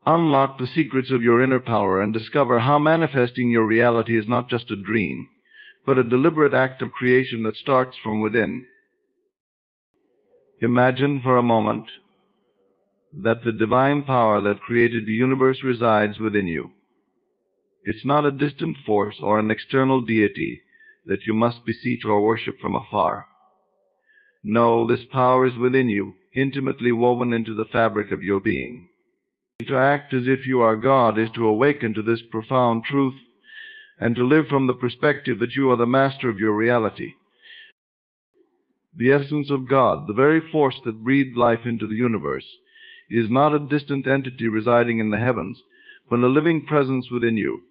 Unlock the secrets of your inner power and discover how manifesting your reality is not just a dream, but a deliberate act of creation that starts from within. Imagine for a moment that the divine power that created the universe resides within you. It's not a distant force or an external deity that you must beseech or worship from afar. No, this power is within you, intimately woven into the fabric of your being. To act as if you are God is to awaken to this profound truth and to live from the perspective that you are the master of your reality. The essence of God, the very force that breathed life into the universe, is not a distant entity residing in the heavens, but a living presence within you.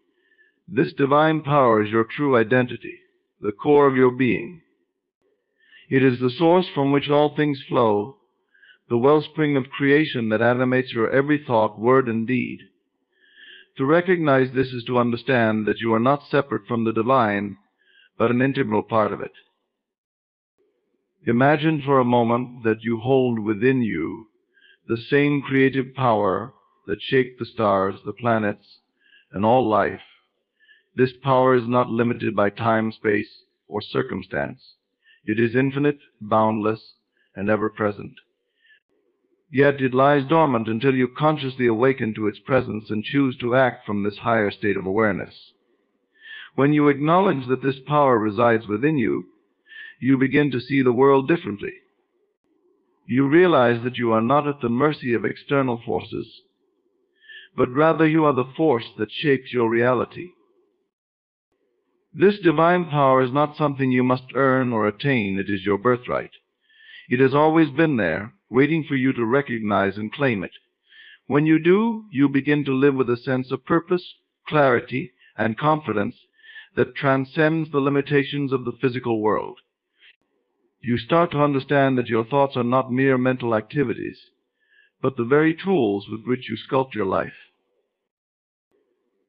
This divine power is your true identity, the core of your being. It is the source from which all things flow, the wellspring of creation that animates your every thought, word, and deed. To recognize this is to understand that you are not separate from the divine, but an integral part of it. Imagine for a moment that you hold within you the same creative power that shaped the stars, the planets, and all life. This power is not limited by time, space, or circumstance. It is infinite, boundless, and ever-present. Yet it lies dormant until you consciously awaken to its presence and choose to act from this higher state of awareness. When you acknowledge that this power resides within you, you begin to see the world differently. You realize that you are not at the mercy of external forces, but rather you are the force that shapes your reality. This divine power is not something you must earn or attain, it is your birthright. It has always been there, waiting for you to recognize and claim it. When you do, you begin to live with a sense of purpose, clarity, and confidence that transcends the limitations of the physical world. You start to understand that your thoughts are not mere mental activities, but the very tools with which you sculpt your life.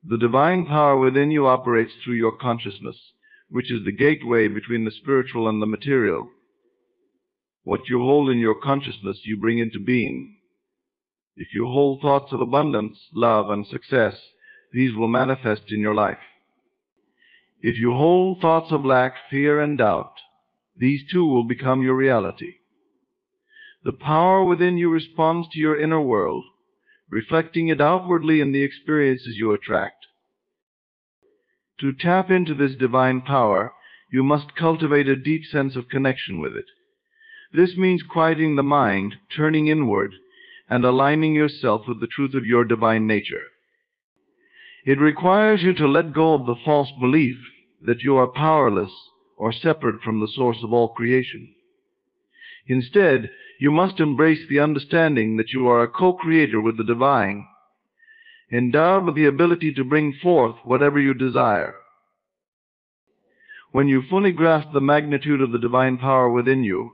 The divine power within you operates through your consciousness, which is the gateway between the spiritual and the material. What you hold in your consciousness, you bring into being. If you hold thoughts of abundance, love, and success, these will manifest in your life. If you hold thoughts of lack, fear, and doubt, these too will become your reality. The power within you responds to your inner world, reflecting it outwardly in the experiences you attract. To tap into this divine power, you must cultivate a deep sense of connection with it. This means quieting the mind, turning inward, and aligning yourself with the truth of your divine nature. It requires you to let go of the false belief that you are powerless or separate from the source of all creation. Instead, you must embrace the understanding that you are a co-creator with the divine, endowed with the ability to bring forth whatever you desire. When you fully grasp the magnitude of the divine power within you,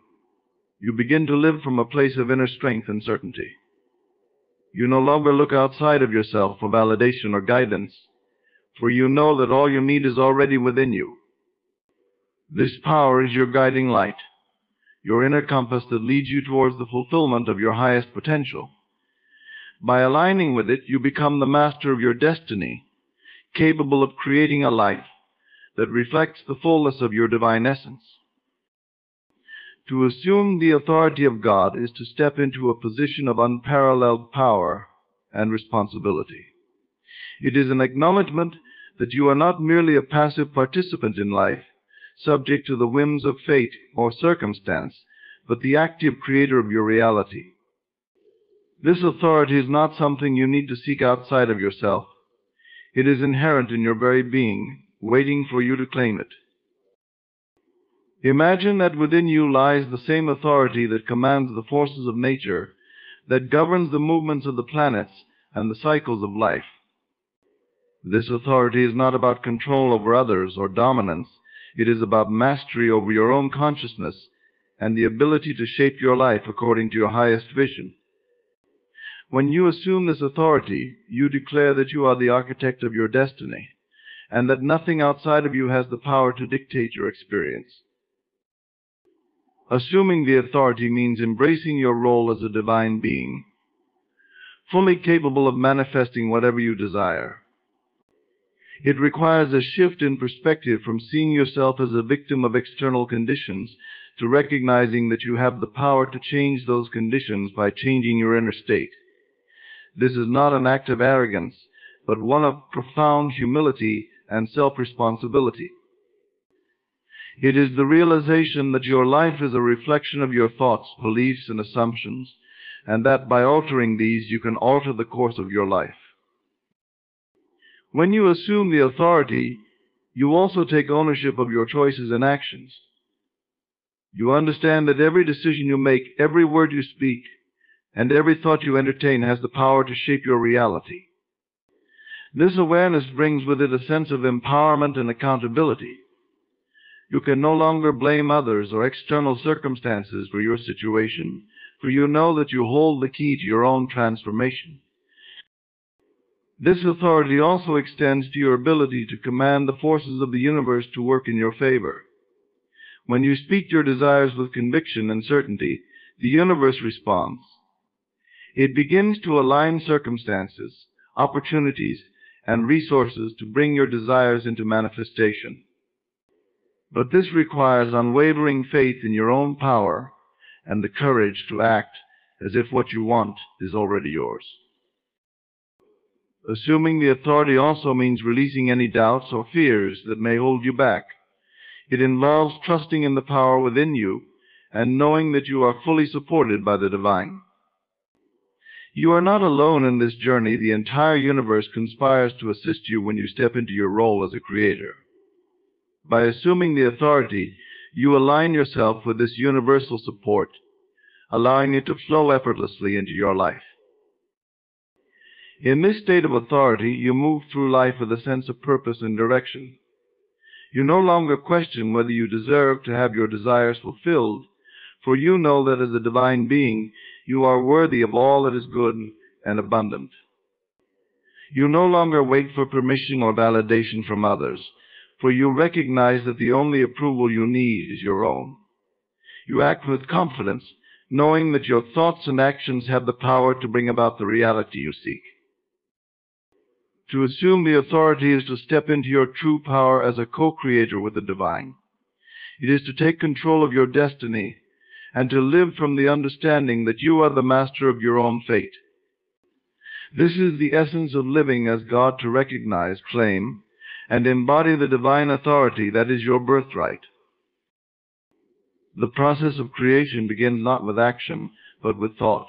you begin to live from a place of inner strength and certainty. You no longer look outside of yourself for validation or guidance, for you know that all you need is already within you. This power is your guiding light, your inner compass that leads you towards the fulfillment of your highest potential. By aligning with it, you become the master of your destiny, capable of creating a life that reflects the fullness of your divine essence. To assume the authority of God is to step into a position of unparalleled power and responsibility. It is an acknowledgement that you are not merely a passive participant in life, subject to the whims of fate or circumstance, but the active creator of your reality. This authority is not something you need to seek outside of yourself. It is inherent in your very being, waiting for you to claim it. Imagine that within you lies the same authority that commands the forces of nature, that governs the movements of the planets and the cycles of life. This authority is not about control over others or dominance. It is about mastery over your own consciousness and the ability to shape your life according to your highest vision. When you assume this authority, you declare that you are the architect of your destiny, and that nothing outside of you has the power to dictate your experience. Assuming the authority means embracing your role as a divine being, fully capable of manifesting whatever you desire. It requires a shift in perspective from seeing yourself as a victim of external conditions to recognizing that you have the power to change those conditions by changing your inner state. This is not an act of arrogance, but one of profound humility and self-responsibility. It is the realization that your life is a reflection of your thoughts, beliefs, and assumptions, and that by altering these you can alter the course of your life. When you assume the authority, you also take ownership of your choices and actions. You understand that every decision you make, every word you speak, and every thought you entertain has the power to shape your reality. This awareness brings with it a sense of empowerment and accountability. You can no longer blame others or external circumstances for your situation, for you know that you hold the key to your own transformation. This authority also extends to your ability to command the forces of the universe to work in your favor. When you speak your desires with conviction and certainty, the universe responds. It begins to align circumstances, opportunities, and resources to bring your desires into manifestation. But this requires unwavering faith in your own power and the courage to act as if what you want is already yours. Assuming the authority also means releasing any doubts or fears that may hold you back. It involves trusting in the power within you and knowing that you are fully supported by the divine. You are not alone in this journey. The entire universe conspires to assist you when you step into your role as a creator. By assuming the authority, you align yourself with this universal support, allowing it to flow effortlessly into your life. In this state of authority, you move through life with a sense of purpose and direction. You no longer question whether you deserve to have your desires fulfilled, for you know that as a divine being, you are worthy of all that is good and abundant. You no longer wait for permission or validation from others, for you recognize that the only approval you need is your own. You act with confidence, knowing that your thoughts and actions have the power to bring about the reality you seek. To assume the authority is to step into your true power as a co-creator with the divine. It is to take control of your destiny and to live from the understanding that you are the master of your own fate. This is the essence of living as God, to recognize, claim, and embody the divine authority that is your birthright. The process of creation begins not with action, but with thought.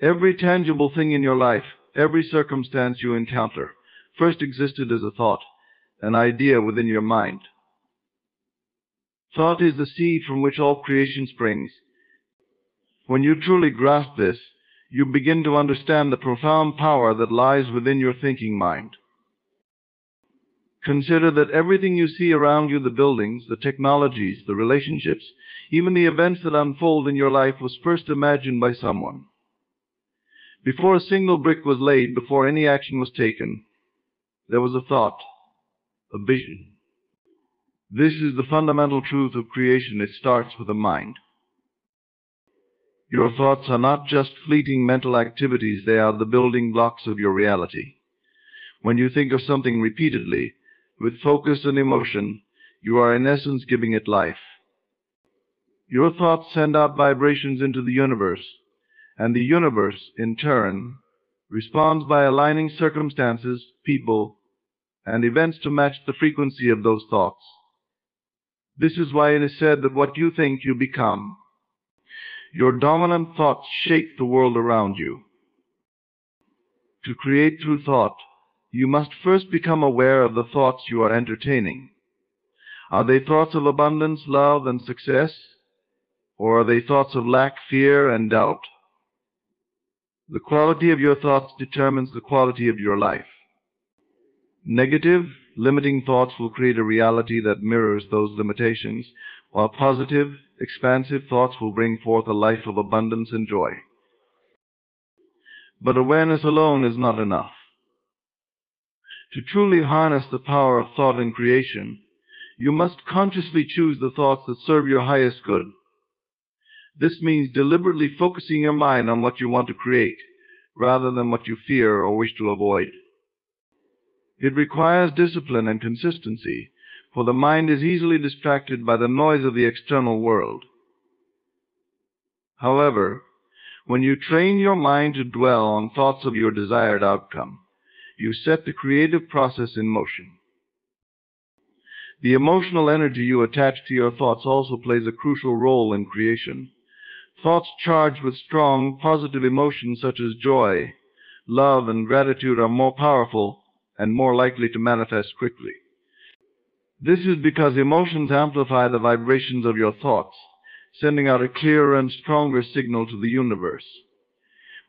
Every tangible thing in your life, every circumstance you encounter, first existed as a thought, an idea within your mind. Thought is the seed from which all creation springs. When you truly grasp this, you begin to understand the profound power that lies within your thinking mind. Consider that everything you see around you, the buildings, the technologies, the relationships, even the events that unfold in your life, was first imagined by someone. Before a single brick was laid, before any action was taken, there was a thought, a vision. This is the fundamental truth of creation. It starts with the mind. Your thoughts are not just fleeting mental activities, they are the building blocks of your reality. When you think of something repeatedly, with focus and emotion, you are in essence giving it life. Your thoughts send out vibrations into the universe, and the universe, in turn, responds by aligning circumstances, people, and events to match the frequency of those thoughts. This is why it is said that what you think, you become. Your dominant thoughts shape the world around you. To create through thought, you must first become aware of the thoughts you are entertaining. Are they thoughts of abundance, love, and success? Or are they thoughts of lack, fear, and doubt? The quality of your thoughts determines the quality of your life. Negative, limiting thoughts will create a reality that mirrors those limitations, while positive, expansive thoughts will bring forth a life of abundance and joy. But awareness alone is not enough. To truly harness the power of thought in creation, you must consciously choose the thoughts that serve your highest good. This means deliberately focusing your mind on what you want to create, rather than what you fear or wish to avoid. It requires discipline and consistency, for the mind is easily distracted by the noise of the external world. However, when you train your mind to dwell on thoughts of your desired outcome, you set the creative process in motion. The emotional energy you attach to your thoughts also plays a crucial role in creation. Thoughts charged with strong, positive emotions such as joy, love, and gratitude are more powerful and more likely to manifest quickly. This is because emotions amplify the vibrations of your thoughts, sending out a clearer and stronger signal to the universe.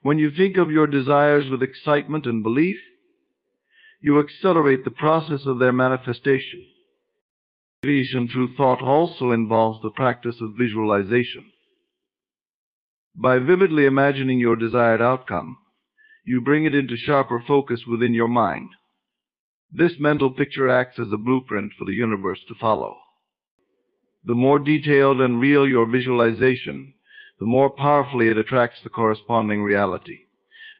When you think of your desires with excitement and belief, you accelerate the process of their manifestation. Creation through thought also involves the practice of visualization. By vividly imagining your desired outcome, you bring it into sharper focus within your mind. This mental picture acts as a blueprint for the universe to follow. The more detailed and real your visualization, the more powerfully it attracts the corresponding reality.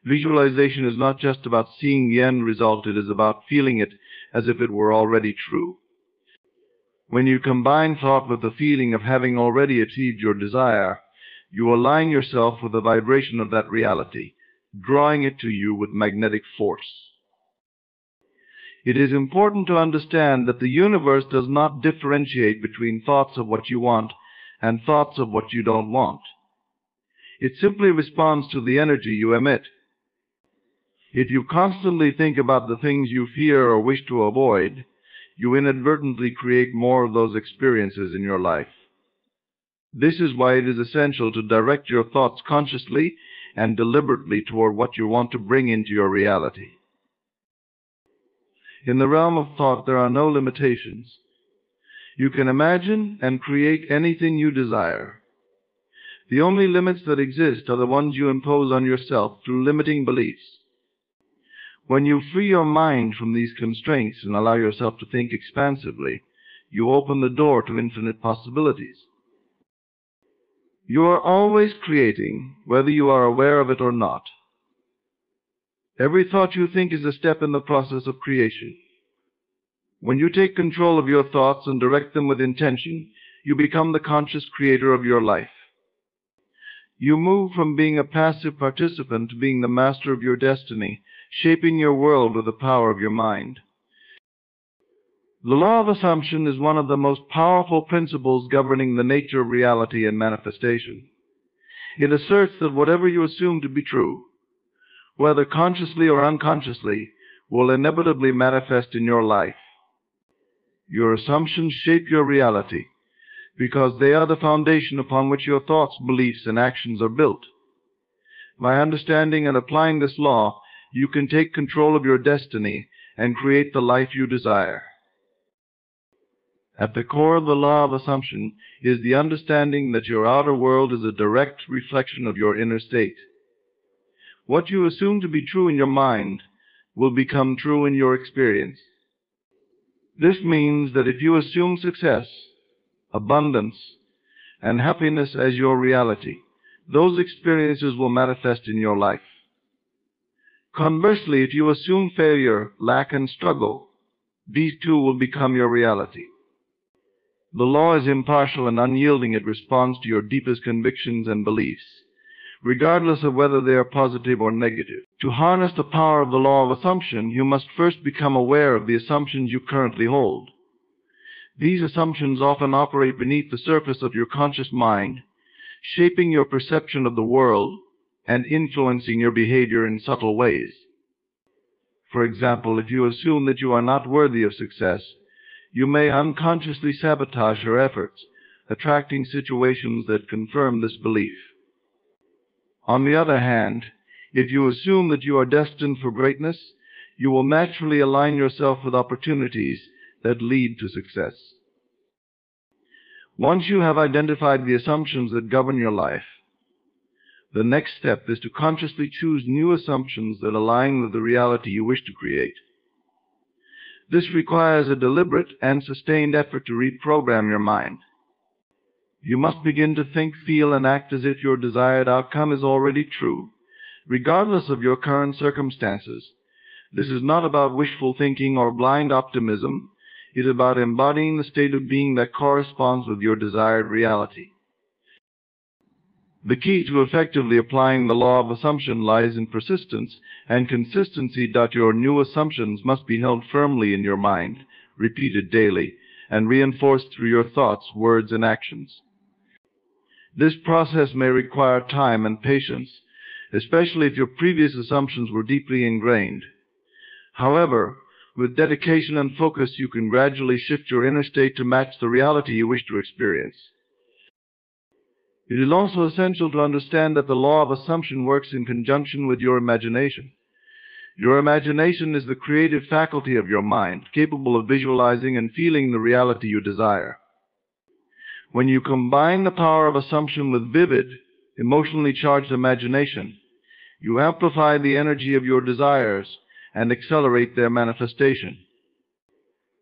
Visualization is not just about seeing the end result, it is about feeling it as if it were already true. When you combine thought with the feeling of having already achieved your desire, you align yourself with the vibration of that reality, drawing it to you with magnetic force. It is important to understand that the universe does not differentiate between thoughts of what you want and thoughts of what you don't want. It simply responds to the energy you emit. If you constantly think about the things you fear or wish to avoid, you inadvertently create more of those experiences in your life. This is why it is essential to direct your thoughts consciously and deliberately toward what you want to bring into your reality. In the realm of thought, there are no limitations. You can imagine and create anything you desire. The only limits that exist are the ones you impose on yourself through limiting beliefs. When you free your mind from these constraints and allow yourself to think expansively, you open the door to infinite possibilities. You are always creating, whether you are aware of it or not. Every thought you think is a step in the process of creation. When you take control of your thoughts and direct them with intention, you become the conscious creator of your life. You move from being a passive participant to being the master of your destiny, shaping your world with the power of your mind. The law of assumption is one of the most powerful principles governing the nature of reality and manifestation. It asserts that whatever you assume to be true, whether consciously or unconsciously, will inevitably manifest in your life. Your assumptions shape your reality because they are the foundation upon which your thoughts, beliefs, and actions are built. By understanding and applying this law, you can take control of your destiny and create the life you desire. At the core of the law of assumption is the understanding that your outer world is a direct reflection of your inner state. What you assume to be true in your mind will become true in your experience. This means that if you assume success, abundance, and happiness as your reality, those experiences will manifest in your life. Conversely, if you assume failure, lack, and struggle, these too will become your reality. The law is impartial and unyielding. It responds to your deepest convictions and beliefs, regardless of whether they are positive or negative. To harness the power of the law of assumption, you must first become aware of the assumptions you currently hold. These assumptions often operate beneath the surface of your conscious mind, shaping your perception of the world and influencing your behavior in subtle ways. For example, if you assume that you are not worthy of success, you may unconsciously sabotage your efforts, attracting situations that confirm this belief. On the other hand, if you assume that you are destined for greatness, you will naturally align yourself with opportunities that lead to success. Once you have identified the assumptions that govern your life, the next step is to consciously choose new assumptions that align with the reality you wish to create. This requires a deliberate and sustained effort to reprogram your mind. You must begin to think, feel, and act as if your desired outcome is already true, regardless of your current circumstances. This is not about wishful thinking or blind optimism. It is about embodying the state of being that corresponds with your desired reality. The key to effectively applying the law of assumption lies in persistence and consistency. Your new assumptions must be held firmly in your mind, repeated daily, and reinforced through your thoughts, words, and actions. This process may require time and patience, especially if your previous assumptions were deeply ingrained. However, with dedication and focus, you can gradually shift your inner state to match the reality you wish to experience. It is also essential to understand that the law of assumption works in conjunction with your imagination. Your imagination is the creative faculty of your mind, capable of visualizing and feeling the reality you desire. When you combine the power of assumption with vivid, emotionally charged imagination, you amplify the energy of your desires and accelerate their manifestation.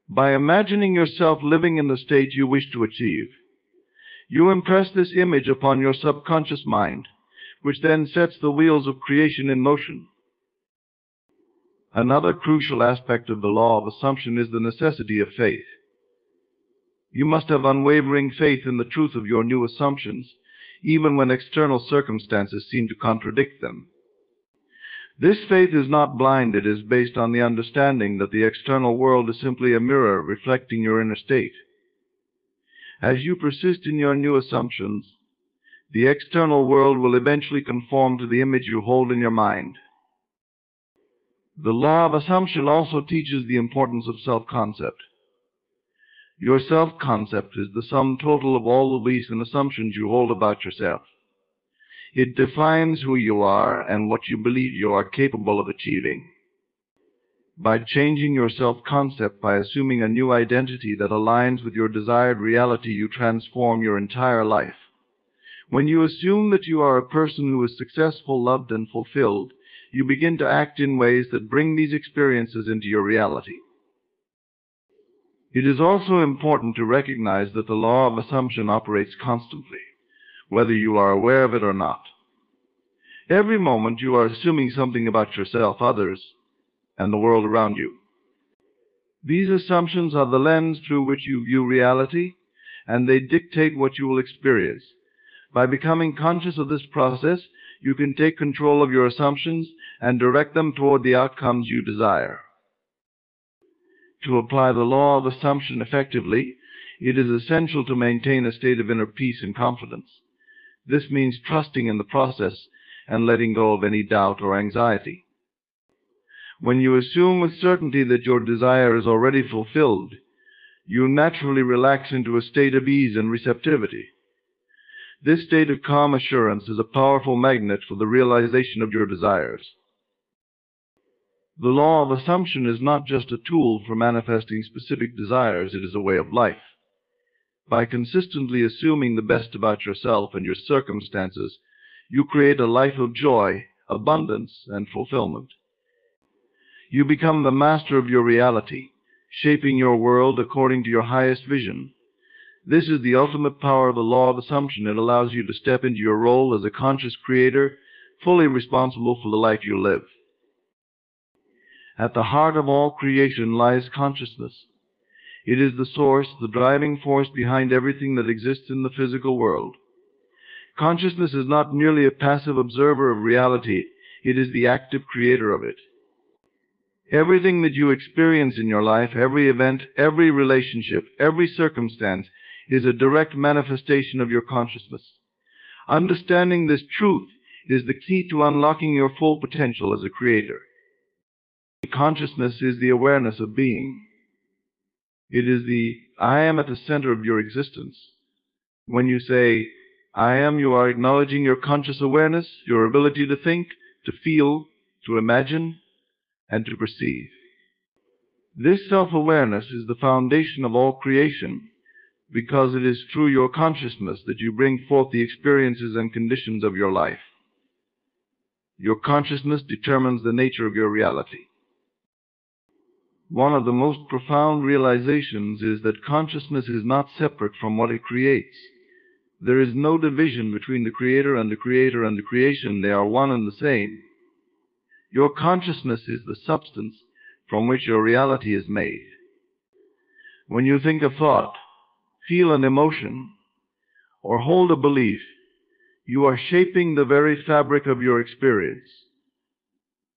By imagining yourself living in the state you wish to achieve, you impress this image upon your subconscious mind, which then sets the wheels of creation in motion. Another crucial aspect of the law of assumption is the necessity of faith. You must have unwavering faith in the truth of your new assumptions, even when external circumstances seem to contradict them. This faith is not blind. It is based on the understanding that the external world is simply a mirror reflecting your inner state. As you persist in your new assumptions, the external world will eventually conform to the image you hold in your mind. The law of assumption also teaches the importance of self-concept. Your self-concept is the sum total of all the beliefs and assumptions you hold about yourself. It defines who you are and what you believe you are capable of achieving. By changing your self-concept, by assuming a new identity that aligns with your desired reality, you transform your entire life. When you assume that you are a person who is successful, loved, and fulfilled, you begin to act in ways that bring these experiences into your reality. It is also important to recognize that the law of assumption operates constantly, whether you are aware of it or not. Every moment you are assuming something about yourself, others, and the world around you. These assumptions are the lens through which you view reality, and they dictate what you will experience. By becoming conscious of this process, you can take control of your assumptions and direct them toward the outcomes you desire. To apply the law of assumption effectively, it is essential to maintain a state of inner peace and confidence. This means trusting in the process and letting go of any doubt or anxiety. When you assume with certainty that your desire is already fulfilled, you naturally relax into a state of ease and receptivity. This state of calm assurance is a powerful magnet for the realization of your desires. The law of assumption is not just a tool for manifesting specific desires, it is a way of life. By consistently assuming the best about yourself and your circumstances, you create a life of joy, abundance, and fulfillment. You become the master of your reality, shaping your world according to your highest vision. This is the ultimate power of the law of assumption. It allows you to step into your role as a conscious creator, fully responsible for the life you live. At the heart of all creation lies consciousness. It is the source, the driving force behind everything that exists in the physical world. Consciousness is not merely a passive observer of reality, it is the active creator of it. Everything that you experience in your life, every event, every relationship, every circumstance, is a direct manifestation of your consciousness. Understanding this truth is the key to unlocking your full potential as a creator. Consciousness is the awareness of being. It is the I am at the center of your existence. When you say, I am, you are acknowledging your conscious awareness, your ability to think, to feel, to imagine, and to perceive. This self-awareness is the foundation of all creation, because it is through your consciousness that you bring forth the experiences and conditions of your life. Your consciousness determines the nature of your reality. One of the most profound realizations is that consciousness is not separate from what it creates. There is no division between the creator and the creator and the creation. They are one and the same. Your consciousness is the substance from which your reality is made. When you think a thought, feel an emotion, or hold a belief, you are shaping the very fabric of your experience.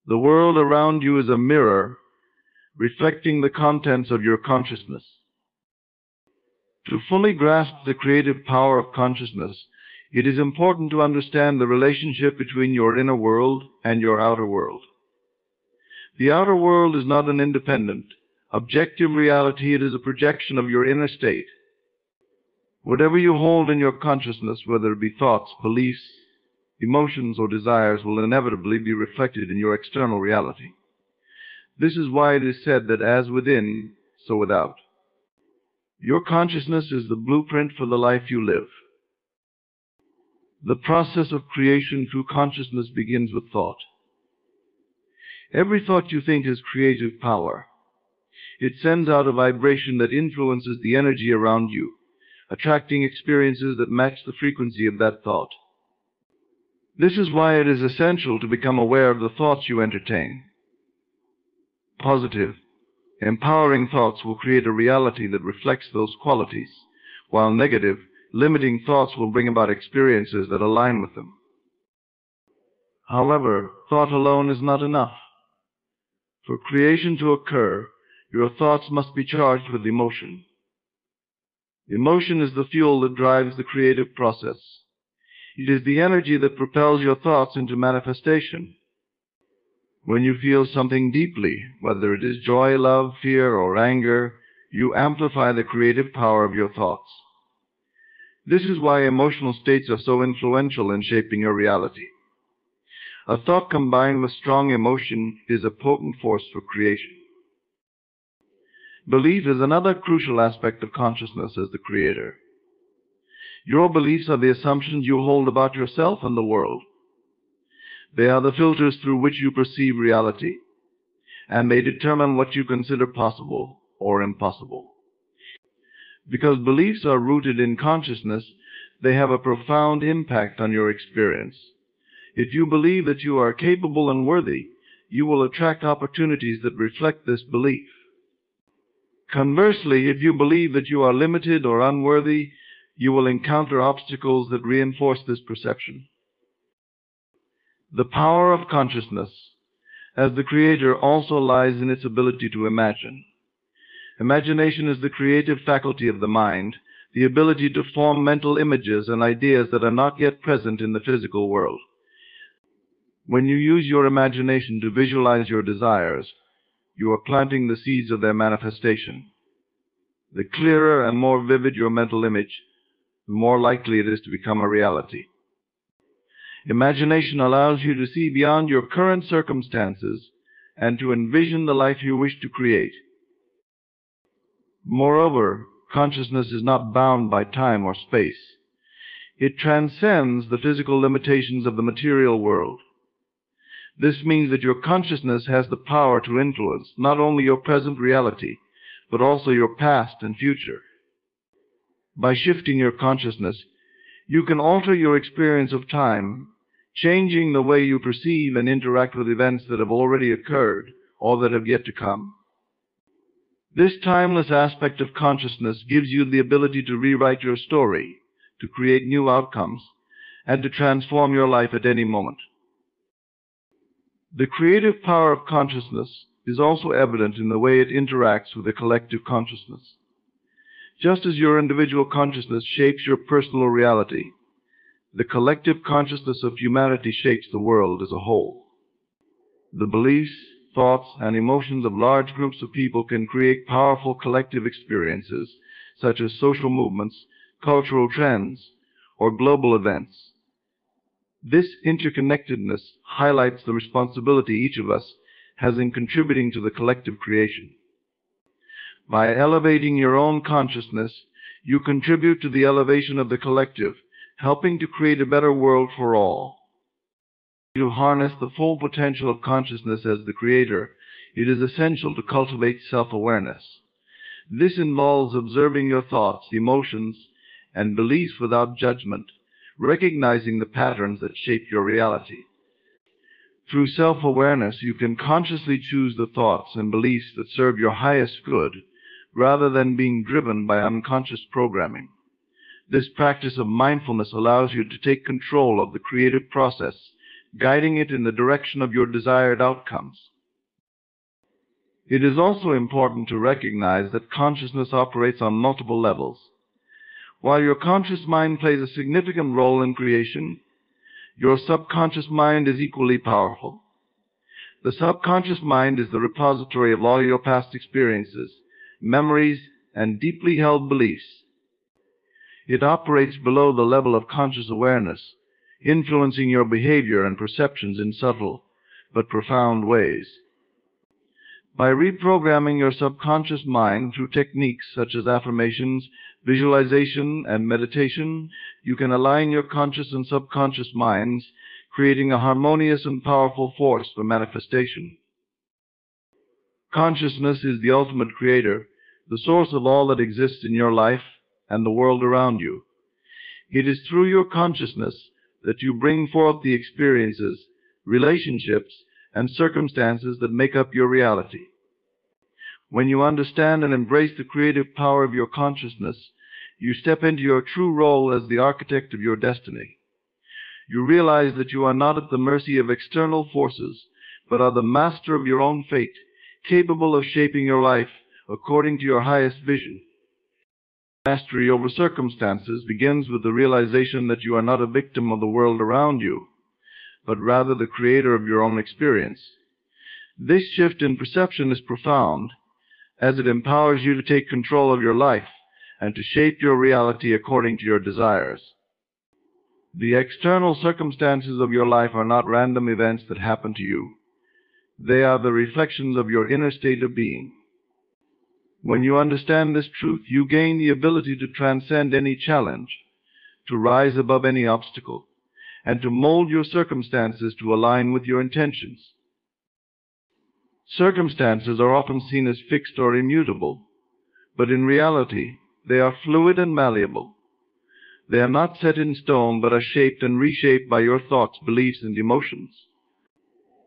The world around you is a mirror reflecting the contents of your consciousness. To fully grasp the creative power of consciousness, it is important to understand the relationship between your inner world and your outer world. The outer world is not an independent, objective reality. It is a projection of your inner state. Whatever you hold in your consciousness, whether it be thoughts, beliefs, emotions, or desires, will inevitably be reflected in your external reality. This is why it is said that as within, so without. Your consciousness is the blueprint for the life you live. The process of creation through consciousness begins with thought. Every thought you think has creative power. It sends out a vibration that influences the energy around you, attracting experiences that match the frequency of that thought. This is why it is essential to become aware of the thoughts you entertain. Positive, empowering thoughts will create a reality that reflects those qualities, while negative, limiting thoughts will bring about experiences that align with them. However, thought alone is not enough. For creation to occur, your thoughts must be charged with emotion. Emotion is the fuel that drives the creative process. It is the energy that propels your thoughts into manifestation. When you feel something deeply, whether it is joy, love, fear, or anger, you amplify the creative power of your thoughts. This is why emotional states are so influential in shaping your reality. A thought combined with strong emotion is a potent force for creation. Belief is another crucial aspect of consciousness as the creator. Your beliefs are the assumptions you hold about yourself and the world. They are the filters through which you perceive reality, and they determine what you consider possible or impossible. Because beliefs are rooted in consciousness, they have a profound impact on your experience. If you believe that you are capable and worthy, you will attract opportunities that reflect this belief. Conversely, if you believe that you are limited or unworthy, you will encounter obstacles that reinforce this perception. The power of consciousness, as the creator, also lies in its ability to imagine. Imagination is the creative faculty of the mind, the ability to form mental images and ideas that are not yet present in the physical world. When you use your imagination to visualize your desires, you are planting the seeds of their manifestation. The clearer and more vivid your mental image, the more likely it is to become a reality. Imagination allows you to see beyond your current circumstances and to envision the life you wish to create. Moreover, consciousness is not bound by time or space. It transcends the physical limitations of the material world. This means that your consciousness has the power to influence not only your present reality, but also your past and future. By shifting your consciousness, you can alter your experience of time, changing the way you perceive and interact with events that have already occurred or that have yet to come. This timeless aspect of consciousness gives you the ability to rewrite your story, to create new outcomes, and to transform your life at any moment. The creative power of consciousness is also evident in the way it interacts with the collective consciousness. Just as your individual consciousness shapes your personal reality, the collective consciousness of humanity shapes the world as a whole. The beliefs, thoughts, and emotions of large groups of people can create powerful collective experiences, such as social movements, cultural trends, or global events. This interconnectedness highlights the responsibility each of us has in contributing to the collective creation. By elevating your own consciousness, you contribute to the elevation of the collective, helping to create a better world for all. To harness the full potential of consciousness as the creator, it is essential to cultivate self-awareness. This involves observing your thoughts, emotions, and beliefs without judgment, recognizing the patterns that shape your reality. Through self-awareness, you can consciously choose the thoughts and beliefs that serve your highest good, rather than being driven by unconscious programming. This practice of mindfulness allows you to take control of the creative process, guiding it in the direction of your desired outcomes. It is also important to recognize that consciousness operates on multiple levels. While your conscious mind plays a significant role in creation, your subconscious mind is equally powerful. The subconscious mind is the repository of all your past experiences, memories, and deeply held beliefs. It operates below the level of conscious awareness, influencing your behavior and perceptions in subtle but profound ways. By reprogramming your subconscious mind through techniques such as affirmations, visualization, and meditation, you can align your conscious and subconscious minds, creating a harmonious and powerful force for manifestation. Consciousness is the ultimate creator, the source of all that exists in your life and the world around you. It is through your consciousness that you bring forth the experiences, relationships, and circumstances that make up your reality. When you understand and embrace the creative power of your consciousness, you step into your true role as the architect of your destiny. You realize that you are not at the mercy of external forces, but are the master of your own fate, capable of shaping your life according to your highest vision. Mastery over circumstances begins with the realization that you are not a victim of the world around you, but rather the creator of your own experience. This shift in perception is profound, as it empowers you to take control of your life and to shape your reality according to your desires. The external circumstances of your life are not random events that happen to you. They are the reflections of your inner state of being. When you understand this truth, you gain the ability to transcend any challenge, to rise above any obstacle, and to mold your circumstances to align with your intentions. Circumstances are often seen as fixed or immutable, but in reality, they are fluid and malleable. They are not set in stone, but are shaped and reshaped by your thoughts, beliefs, and emotions.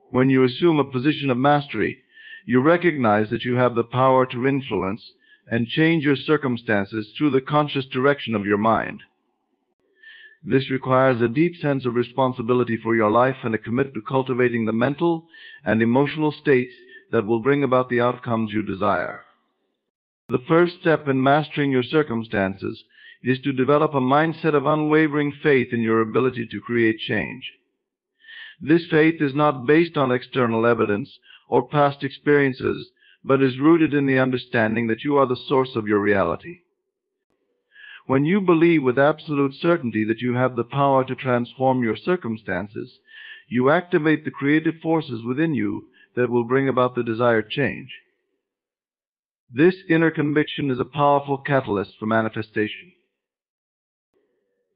When you assume a position of mastery, you recognize that you have the power to influence and change your circumstances through the conscious direction of your mind. This requires a deep sense of responsibility for your life and a commitment to cultivating the mental and emotional states that will bring about the outcomes you desire. The first step in mastering your circumstances is to develop a mindset of unwavering faith in your ability to create change. This faith is not based on external evidence or past experiences, but is rooted in the understanding that you are the source of your reality. When you believe with absolute certainty that you have the power to transform your circumstances, you activate the creative forces within you that will bring about the desired change. This inner conviction is a powerful catalyst for manifestation.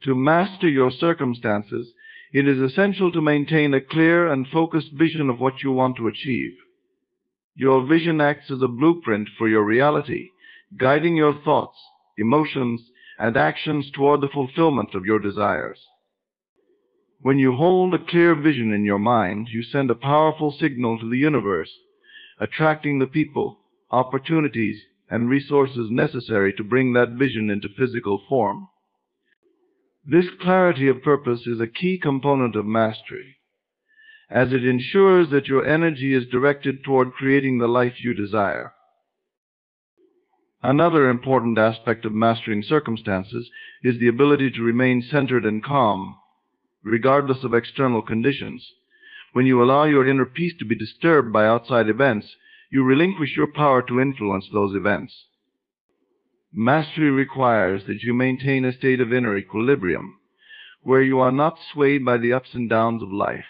To master your circumstances, it is essential to maintain a clear and focused vision of what you want to achieve. Your vision acts as a blueprint for your reality, guiding your thoughts, emotions, and actions toward the fulfillment of your desires. When you hold a clear vision in your mind, you send a powerful signal to the universe, attracting the people, opportunities, and resources necessary to bring that vision into physical form. This clarity of purpose is a key component of mastery, as it ensures that your energy is directed toward creating the life you desire. Another important aspect of mastering circumstances is the ability to remain centered and calm, regardless of external conditions. When you allow your inner peace to be disturbed by outside events, you relinquish your power to influence those events. Mastery requires that you maintain a state of inner equilibrium, where you are not swayed by the ups and downs of life.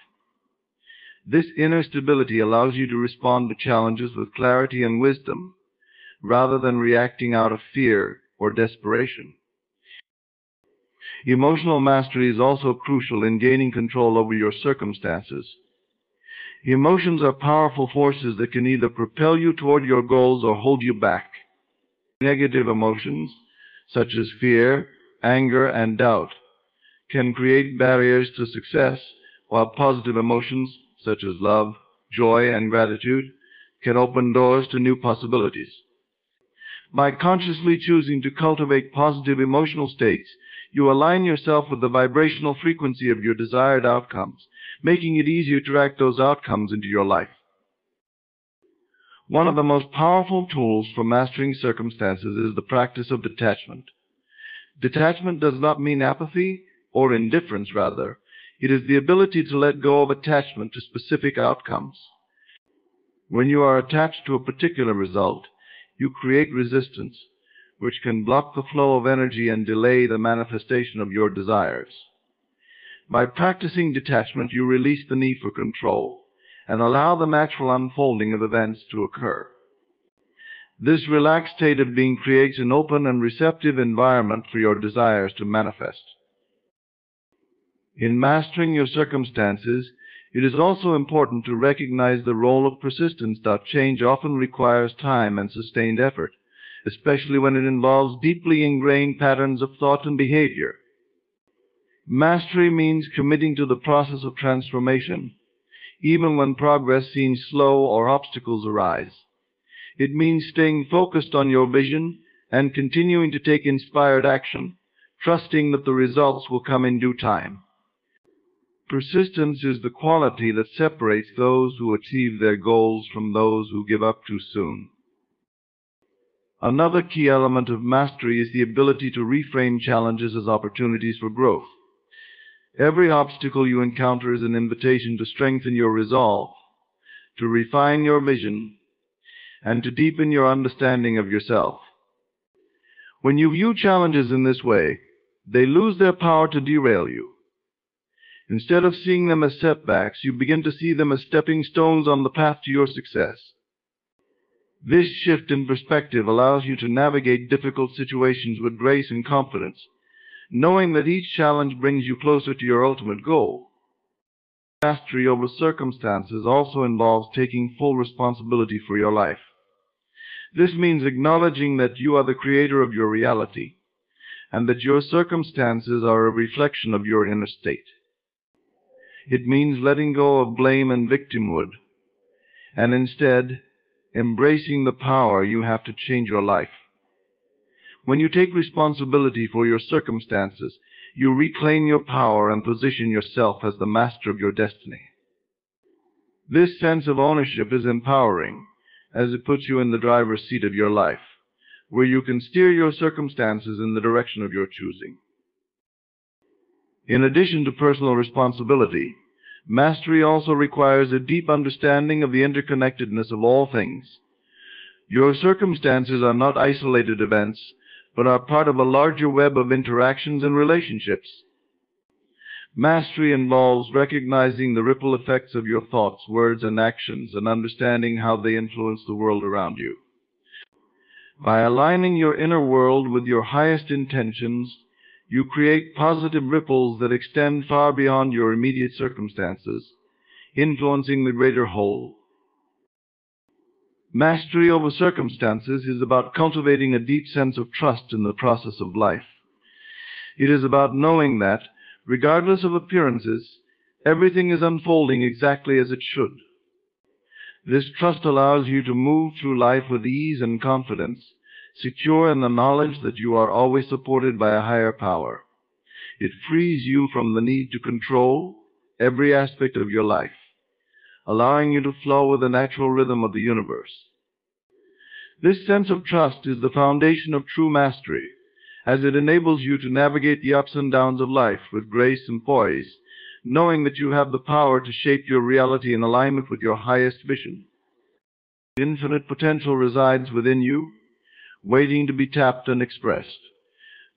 This inner stability allows you to respond to challenges with clarity and wisdom, rather than reacting out of fear or desperation. Emotional mastery is also crucial in gaining control over your circumstances. Emotions are powerful forces that can either propel you toward your goals or hold you back. Negative emotions, such as fear, anger, and doubt, can create barriers to success, while positive emotions, such as love, joy, and gratitude, can open doors to new possibilities. By consciously choosing to cultivate positive emotional states, you align yourself with the vibrational frequency of your desired outcomes, making it easier to attract those outcomes into your life. One of the most powerful tools for mastering circumstances is the practice of detachment. Detachment does not mean apathy or indifference, rather. It is the ability to let go of attachment to specific outcomes. When you are attached to a particular result, you create resistance, which can block the flow of energy and delay the manifestation of your desires. By practicing detachment, you release the need for control and allow the natural unfolding of events to occur. This relaxed state of being creates an open and receptive environment for your desires to manifest. In mastering your circumstances, it is also important to recognize the role of persistence. Change often requires time and sustained effort, especially when it involves deeply ingrained patterns of thought and behavior. Mastery means committing to the process of transformation, even when progress seems slow or obstacles arise. It means staying focused on your vision and continuing to take inspired action, trusting that the results will come in due time. Persistence is the quality that separates those who achieve their goals from those who give up too soon. Another key element of mastery is the ability to reframe challenges as opportunities for growth. Every obstacle you encounter is an invitation to strengthen your resolve, to refine your vision, and to deepen your understanding of yourself. When you view challenges in this way, they lose their power to derail you. Instead of seeing them as setbacks, you begin to see them as stepping stones on the path to your success. This shift in perspective allows you to navigate difficult situations with grace and confidence, knowing that each challenge brings you closer to your ultimate goal. Mastery over circumstances also involves taking full responsibility for your life. This means acknowledging that you are the creator of your reality, and that your circumstances are a reflection of your inner state. It means letting go of blame and victimhood, and instead embracing the power you have to change your life. When you take responsibility for your circumstances, you reclaim your power and position yourself as the master of your destiny. This sense of ownership is empowering, as it puts you in the driver's seat of your life, where you can steer your circumstances in the direction of your choosing. In addition to personal responsibility, mastery also requires a deep understanding of the interconnectedness of all things. Your circumstances are not isolated events, but are part of a larger web of interactions and relationships. Mastery involves recognizing the ripple effects of your thoughts, words, and actions, and understanding how they influence the world around you. By aligning your inner world with your highest intentions, you create positive ripples that extend far beyond your immediate circumstances, influencing the greater whole. Mastery over circumstances is about cultivating a deep sense of trust in the process of life. It is about knowing that, regardless of appearances, everything is unfolding exactly as it should. This trust allows you to move through life with ease and confidence, secure in the knowledge that you are always supported by a higher power. It frees you from the need to control every aspect of your life, allowing you to flow with the natural rhythm of the universe. This sense of trust is the foundation of true mastery, as it enables you to navigate the ups and downs of life with grace and poise, knowing that you have the power to shape your reality in alignment with your highest vision. Infinite potential resides within you, waiting to be tapped and expressed.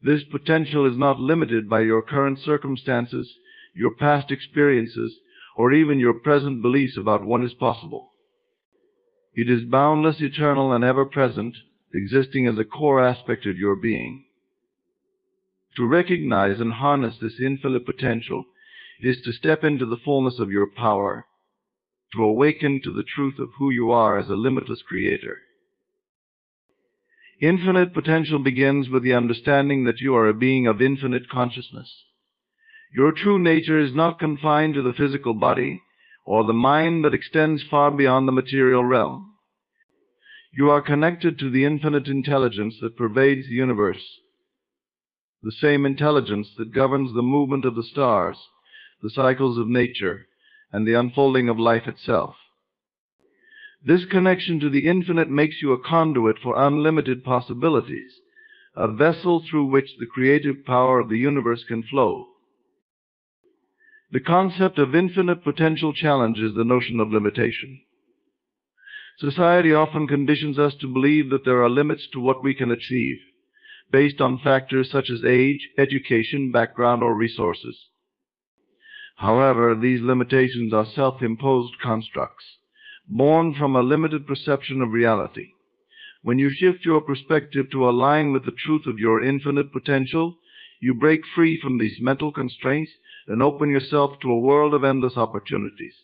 This potential is not limited by your current circumstances, your past experiences, or even your present beliefs about what is possible. It is boundless, eternal, and ever-present, existing as a core aspect of your being. To recognize and harness this infinite potential is to step into the fullness of your power, to awaken to the truth of who you are as a limitless creator. Infinite potential begins with the understanding that you are a being of infinite consciousness. Your true nature is not confined to the physical body or the mind that extends far beyond the material realm. You are connected to the infinite intelligence that pervades the universe, the same intelligence that governs the movement of the stars, the cycles of nature, and the unfolding of life itself. This connection to the infinite makes you a conduit for unlimited possibilities, a vessel through which the creative power of the universe can flow. The concept of infinite potential challenges the notion of limitation. Society often conditions us to believe that there are limits to what we can achieve, based on factors such as age, education, background, or resources. However, these limitations are self-imposed constructs, born from a limited perception of reality. When you shift your perspective to align with the truth of your infinite potential, you break free from these mental constraints and open yourself to a world of endless opportunities.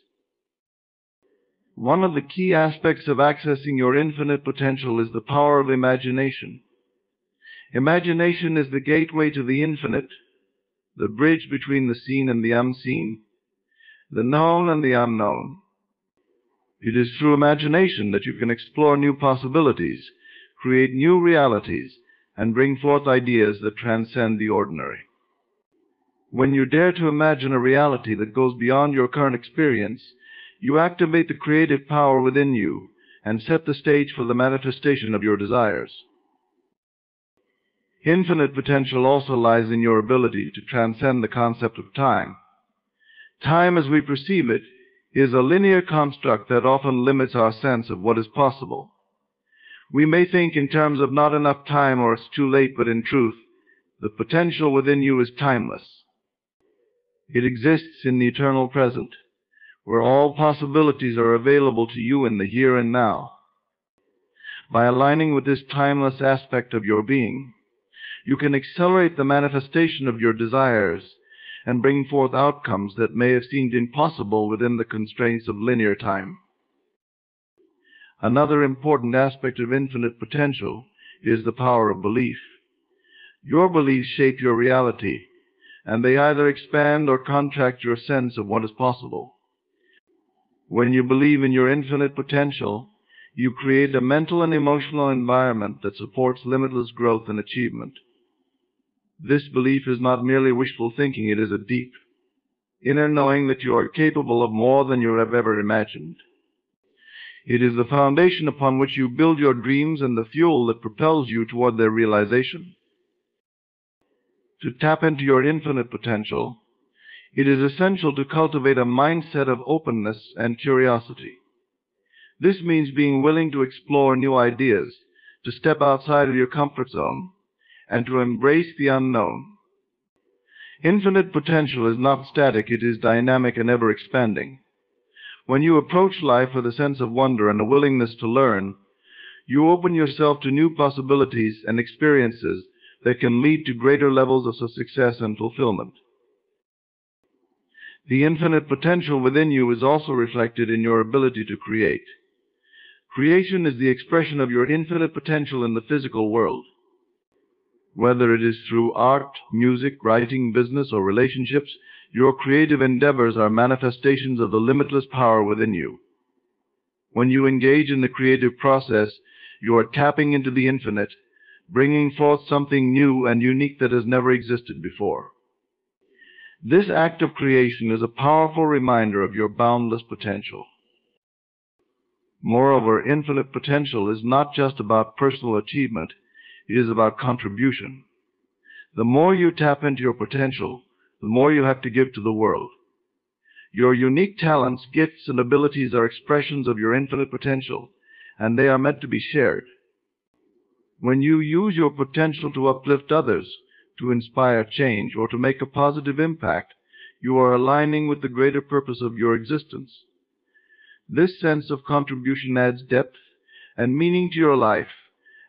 One of the key aspects of accessing your infinite potential is the power of imagination. Imagination is the gateway to the infinite, the bridge between the seen and the unseen, the known and the unknown. It is through imagination that you can explore new possibilities, create new realities, and bring forth ideas that transcend the ordinary. When you dare to imagine a reality that goes beyond your current experience, you activate the creative power within you and set the stage for the manifestation of your desires. Infinite potential also lies in your ability to transcend the concept of time. Time, as we perceive it, is a linear construct that often limits our sense of what is possible. We may think in terms of not enough time or it's too late, but in truth, the potential within you is timeless. It exists in the eternal present, where all possibilities are available to you in the here and now. By aligning with this timeless aspect of your being, you can accelerate the manifestation of your desires and bring forth outcomes that may have seemed impossible within the constraints of linear time. Another important aspect of infinite potential is the power of belief. Your beliefs shape your reality, and they either expand or contract your sense of what is possible. When you believe in your infinite potential, you create a mental and emotional environment that supports limitless growth and achievement. This belief is not merely wishful thinking, it is a deep, inner knowing that you are capable of more than you have ever imagined. It is the foundation upon which you build your dreams and the fuel that propels you toward their realization. To tap into your infinite potential, it is essential to cultivate a mindset of openness and curiosity. This means being willing to explore new ideas, to step outside of your comfort zone, and to embrace the unknown. Infinite potential is not static, it is dynamic and ever-expanding. When you approach life with a sense of wonder and a willingness to learn, you open yourself to new possibilities and experiences that can lead to greater levels of success and fulfillment. The infinite potential within you is also reflected in your ability to create. Creation is the expression of your infinite potential in the physical world. Whether it is through art, music, writing, business, or relationships, your creative endeavors are manifestations of the limitless power within you. When you engage in the creative process, you are tapping into the infinite, bringing forth something new and unique that has never existed before. This act of creation is a powerful reminder of your boundless potential. Moreover, infinite potential is not just about personal achievement, it is about contribution. The more you tap into your potential, the more you have to give to the world. Your unique talents, gifts, and abilities are expressions of your infinite potential, and they are meant to be shared. When you use your potential to uplift others, to inspire change, or to make a positive impact, you are aligning with the greater purpose of your existence. This sense of contribution adds depth and meaning to your life,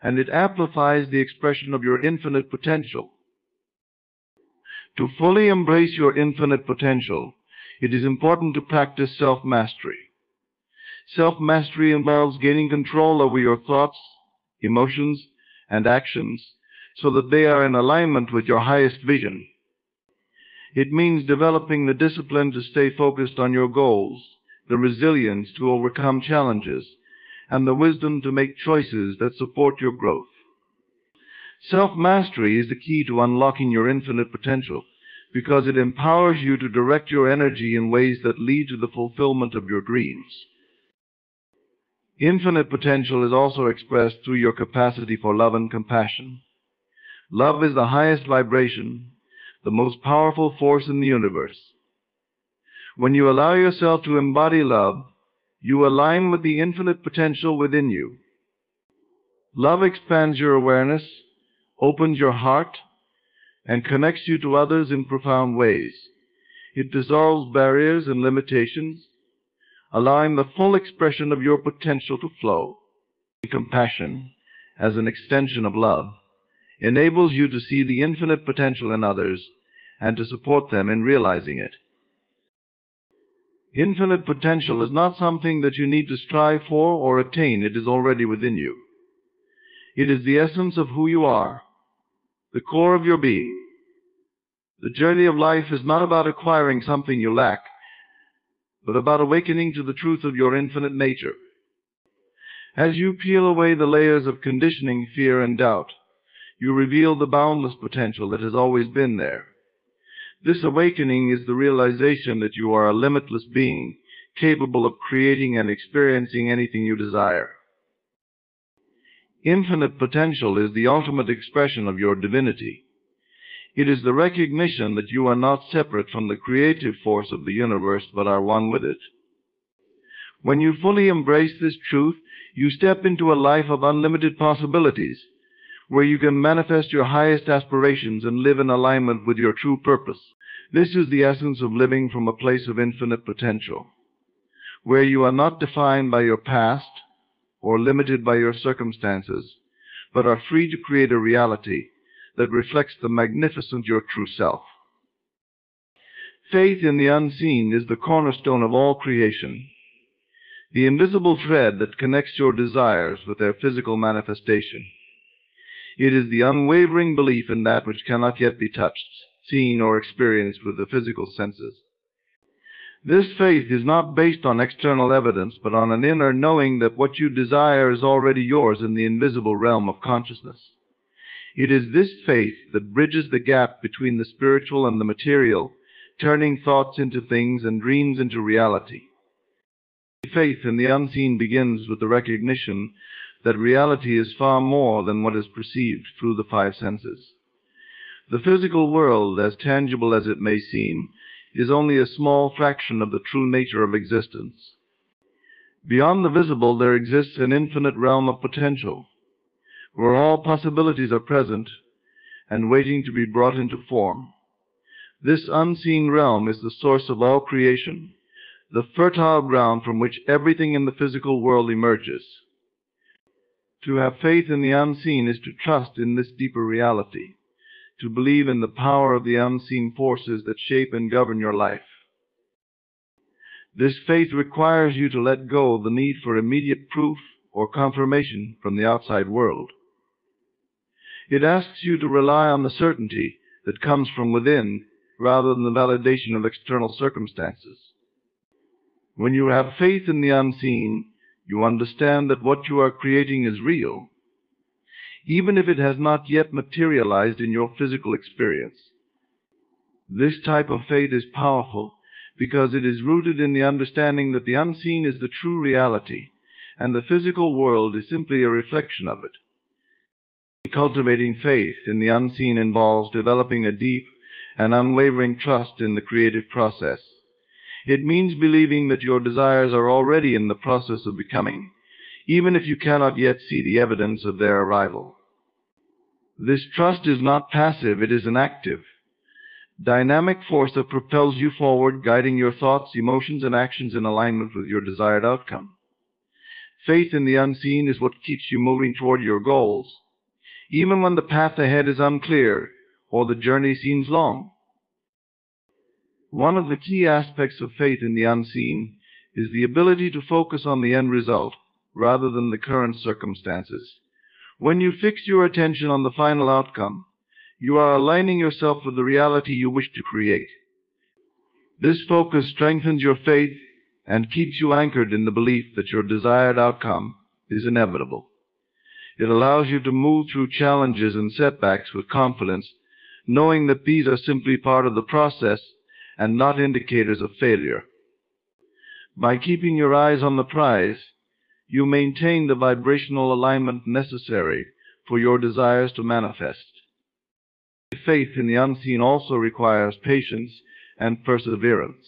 and it amplifies the expression of your infinite potential. To fully embrace your infinite potential, it is important to practice self-mastery. Self-mastery involves gaining control over your thoughts, emotions, and actions so that they are in alignment with your highest vision. It means developing the discipline to stay focused on your goals, the resilience to overcome challenges, and the wisdom to make choices that support your growth. Self-mastery is the key to unlocking your infinite potential because it empowers you to direct your energy in ways that lead to the fulfillment of your dreams. Infinite potential is also expressed through your capacity for love and compassion. Love is the highest vibration, the most powerful force in the universe. When you allow yourself to embody love, you align with the infinite potential within you. Love expands your awareness, opens your heart, and connects you to others in profound ways. It dissolves barriers and limitations, allowing the full expression of your potential to flow. Compassion, as an extension of love, enables you to see the infinite potential in others and to support them in realizing it. Infinite potential is not something that you need to strive for or attain. It is already within you. It is the essence of who you are, the core of your being. The journey of life is not about acquiring something you lack, but about awakening to the truth of your infinite nature. As you peel away the layers of conditioning, fear, and doubt, you reveal the boundless potential that has always been there. This awakening is the realization that you are a limitless being, capable of creating and experiencing anything you desire. Infinite potential is the ultimate expression of your divinity. It is the recognition that you are not separate from the creative force of the universe, but are one with it. When you fully embrace this truth, you step into a life of unlimited possibilities, where you can manifest your highest aspirations and live in alignment with your true purpose. This is the essence of living from a place of infinite potential, where you are not defined by your past or limited by your circumstances, but are free to create a reality that reflects the magnificent your true self. Faith in the unseen is the cornerstone of all creation, the invisible thread that connects your desires with their physical manifestation. It is the unwavering belief in that which cannot yet be touched, seen, or experienced with the physical senses. This faith is not based on external evidence, but on an inner knowing that what you desire is already yours in the invisible realm of consciousness. It is this faith that bridges the gap between the spiritual and the material, turning thoughts into things and dreams into reality. Faith in the unseen begins with the recognition that reality is far more than what is perceived through the five senses. The physical world, as tangible as it may seem, is only a small fraction of the true nature of existence. Beyond the visible, there exists an infinite realm of potential, where all possibilities are present and waiting to be brought into form. This unseen realm is the source of all creation, the fertile ground from which everything in the physical world emerges. To have faith in the unseen is to trust in this deeper reality, to believe in the power of the unseen forces that shape and govern your life. This faith requires you to let go of the need for immediate proof or confirmation from the outside world. It asks you to rely on the certainty that comes from within rather than the validation of external circumstances. When you have faith in the unseen, you understand that what you are creating is real, even if it has not yet materialized in your physical experience. This type of faith is powerful because it is rooted in the understanding that the unseen is the true reality, and the physical world is simply a reflection of it. Cultivating faith in the unseen involves developing a deep and unwavering trust in the creative process. It means believing that your desires are already in the process of becoming, even if you cannot yet see the evidence of their arrival. This trust is not passive, it is an active, dynamic force that propels you forward, guiding your thoughts, emotions, and actions in alignment with your desired outcome. Faith in the unseen is what keeps you moving toward your goals, even when the path ahead is unclear or the journey seems long. One of the key aspects of faith in the unseen is the ability to focus on the end result rather than the current circumstances. When you fix your attention on the final outcome, you are aligning yourself with the reality you wish to create. This focus strengthens your faith and keeps you anchored in the belief that your desired outcome is inevitable. It allows you to move through challenges and setbacks with confidence, knowing that these are simply part of the process and not indicators of failure. By keeping your eyes on the prize, you maintain the vibrational alignment necessary for your desires to manifest. Faith in the unseen also requires patience and perseverance.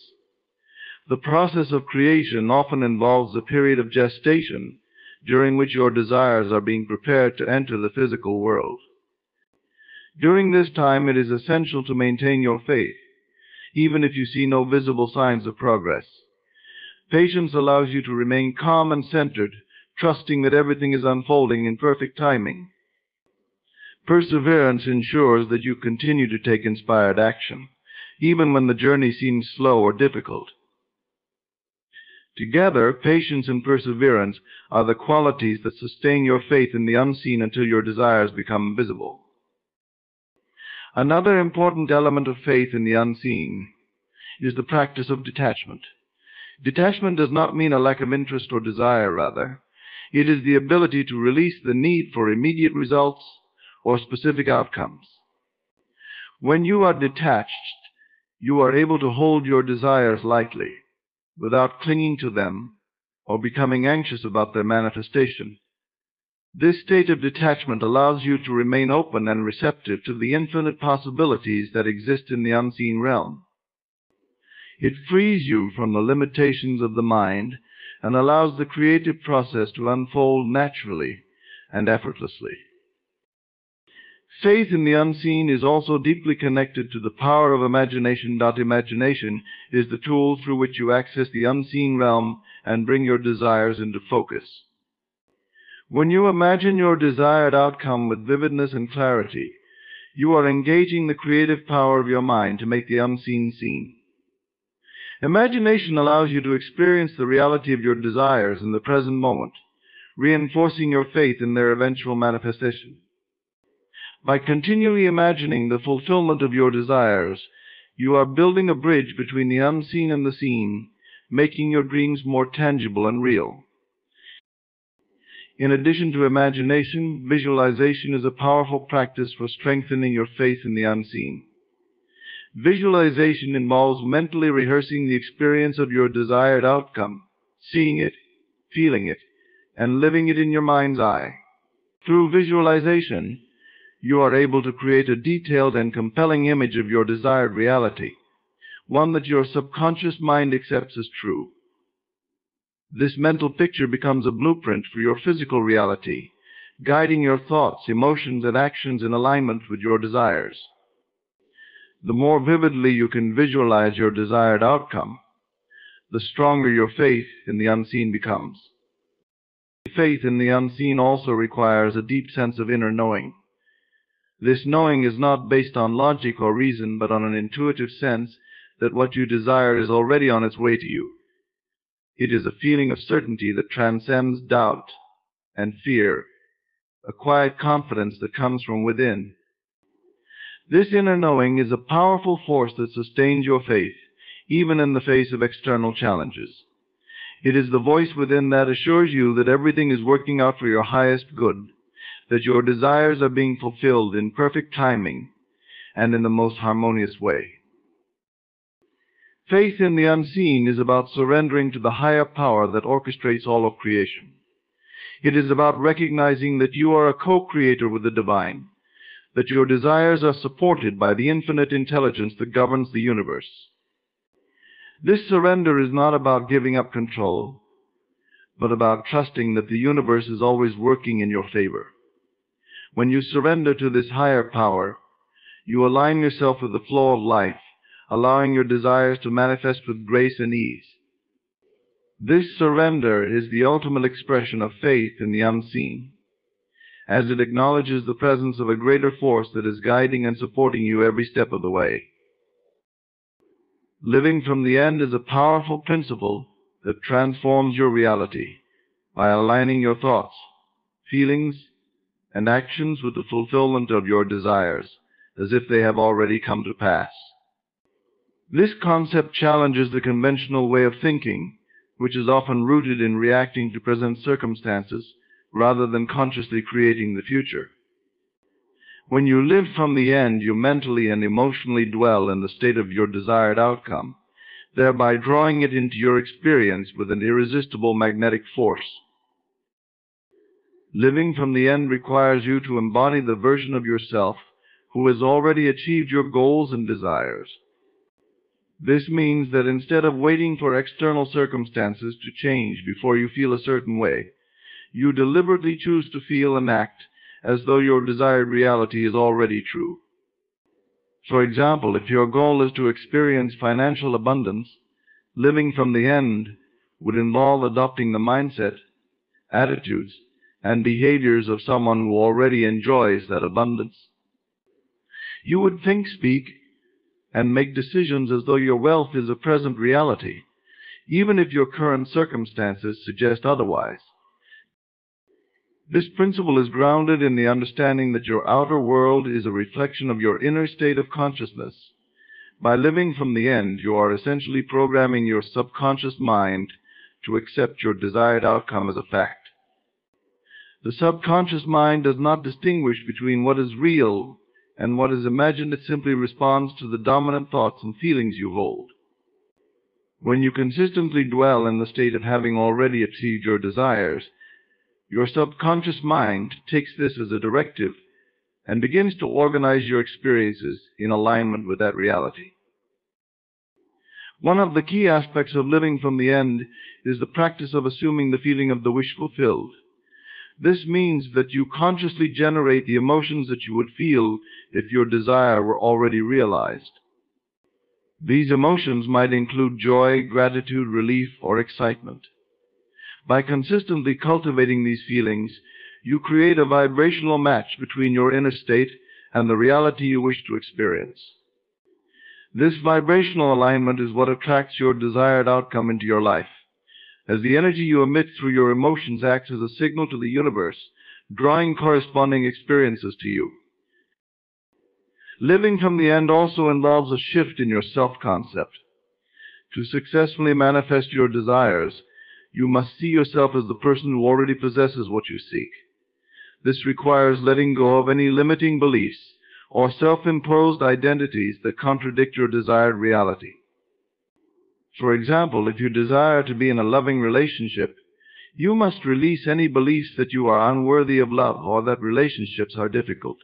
The process of creation often involves a period of gestation during which your desires are being prepared to enter the physical world. During this time, it is essential to maintain your faith, even if you see no visible signs of progress. Patience allows you to remain calm and centered, trusting that everything is unfolding in perfect timing. Perseverance ensures that you continue to take inspired action, even when the journey seems slow or difficult. Together, patience and perseverance are the qualities that sustain your faith in the unseen until your desires become visible. Another important element of faith in the unseen is the practice of detachment. Detachment does not mean a lack of interest or desire, rather. It is the ability to release the need for immediate results or specific outcomes. When you are detached, you are able to hold your desires lightly, without clinging to them or becoming anxious about their manifestation. This state of detachment allows you to remain open and receptive to the infinite possibilities that exist in the unseen realm. It frees you from the limitations of the mind and allows the creative process to unfold naturally and effortlessly. Faith in the unseen is also deeply connected to the power of imagination. Imagination is the tool through which you access the unseen realm and bring your desires into focus. When you imagine your desired outcome with vividness and clarity, you are engaging the creative power of your mind to make the unseen seen. Imagination allows you to experience the reality of your desires in the present moment, reinforcing your faith in their eventual manifestation. By continually imagining the fulfillment of your desires, you are building a bridge between the unseen and the seen, making your dreams more tangible and real. In addition to imagination, visualization is a powerful practice for strengthening your faith in the unseen. Visualization involves mentally rehearsing the experience of your desired outcome, seeing it, feeling it, and living it in your mind's eye. Through visualization, you are able to create a detailed and compelling image of your desired reality, one that your subconscious mind accepts as true. This mental picture becomes a blueprint for your physical reality, guiding your thoughts, emotions, and actions in alignment with your desires. The more vividly you can visualize your desired outcome, the stronger your faith in the unseen becomes. Faith in the unseen also requires a deep sense of inner knowing. This knowing is not based on logic or reason, but on an intuitive sense that what you desire is already on its way to you. It is a feeling of certainty that transcends doubt and fear, a quiet confidence that comes from within. This inner knowing is a powerful force that sustains your faith, even in the face of external challenges. It is the voice within that assures you that everything is working out for your highest good, that your desires are being fulfilled in perfect timing and in the most harmonious way. Faith in the unseen is about surrendering to the higher power that orchestrates all of creation. It is about recognizing that you are a co-creator with the divine, that your desires are supported by the infinite intelligence that governs the universe. This surrender is not about giving up control, but about trusting that the universe is always working in your favor. When you surrender to this higher power, you align yourself with the flow of life, allowing your desires to manifest with grace and ease. This surrender is the ultimate expression of faith in the unseen, as it acknowledges the presence of a greater force that is guiding and supporting you every step of the way. Living from the end is a powerful principle that transforms your reality by aligning your thoughts, feelings, and actions with the fulfillment of your desires, as if they have already come to pass. This concept challenges the conventional way of thinking, which is often rooted in reacting to present circumstances rather than consciously creating the future. When you live from the end, you mentally and emotionally dwell in the state of your desired outcome, thereby drawing it into your experience with an irresistible magnetic force. Living from the end requires you to embody the version of yourself who has already achieved your goals and desires. This means that instead of waiting for external circumstances to change before you feel a certain way, you deliberately choose to feel and act as though your desired reality is already true. For example, if your goal is to experience financial abundance, living from the end would involve adopting the mindset, attitudes, and behaviors of someone who already enjoys that abundance. You would think, speak, and make decisions as though your wealth is a present reality, even if your current circumstances suggest otherwise. This principle is grounded in the understanding that your outer world is a reflection of your inner state of consciousness. By living from the end, you are essentially programming your subconscious mind to accept your desired outcome as a fact. The subconscious mind does not distinguish between what is real and what is imagined. It simply responds to the dominant thoughts and feelings you hold. When you consistently dwell in the state of having already achieved your desires, your subconscious mind takes this as a directive and begins to organize your experiences in alignment with that reality. One of the key aspects of living from the end is the practice of assuming the feeling of the wish fulfilled. This means that you consciously generate the emotions that you would feel if your desire were already realized. These emotions might include joy, gratitude, relief, or excitement. By consistently cultivating these feelings, you create a vibrational match between your inner state and the reality you wish to experience. This vibrational alignment is what attracts your desired outcome into your life, as the energy you emit through your emotions acts as a signal to the universe, drawing corresponding experiences to you. Living from the end also involves a shift in your self-concept. To successfully manifest your desires, you must see yourself as the person who already possesses what you seek. This requires letting go of any limiting beliefs or self-imposed identities that contradict your desired reality. For example, if you desire to be in a loving relationship, you must release any beliefs that you are unworthy of love or that relationships are difficult.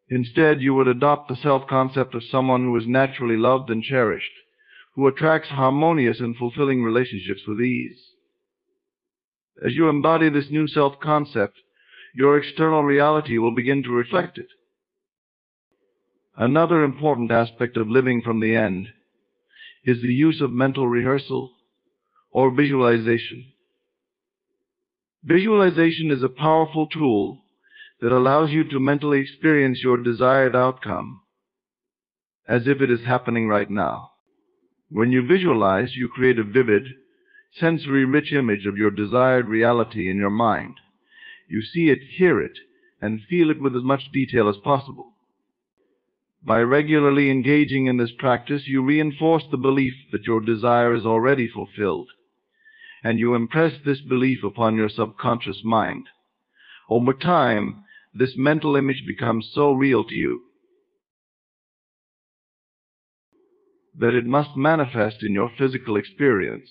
Instead, you would adopt the self-concept of someone who is naturally loved and cherished, who attracts harmonious and fulfilling relationships with ease. As you embody this new self-concept, your external reality will begin to reflect it. Another important aspect of living from the end is the use of mental rehearsal or visualization. Visualization is a powerful tool that allows you to mentally experience your desired outcome as if it is happening right now. When you visualize, you create a vivid, sensory-rich image of your desired reality in your mind. You see it, hear it, and feel it with as much detail as possible. By regularly engaging in this practice, you reinforce the belief that your desire is already fulfilled, and you impress this belief upon your subconscious mind. Over time, this mental image becomes so real to you that it must manifest in your physical experience.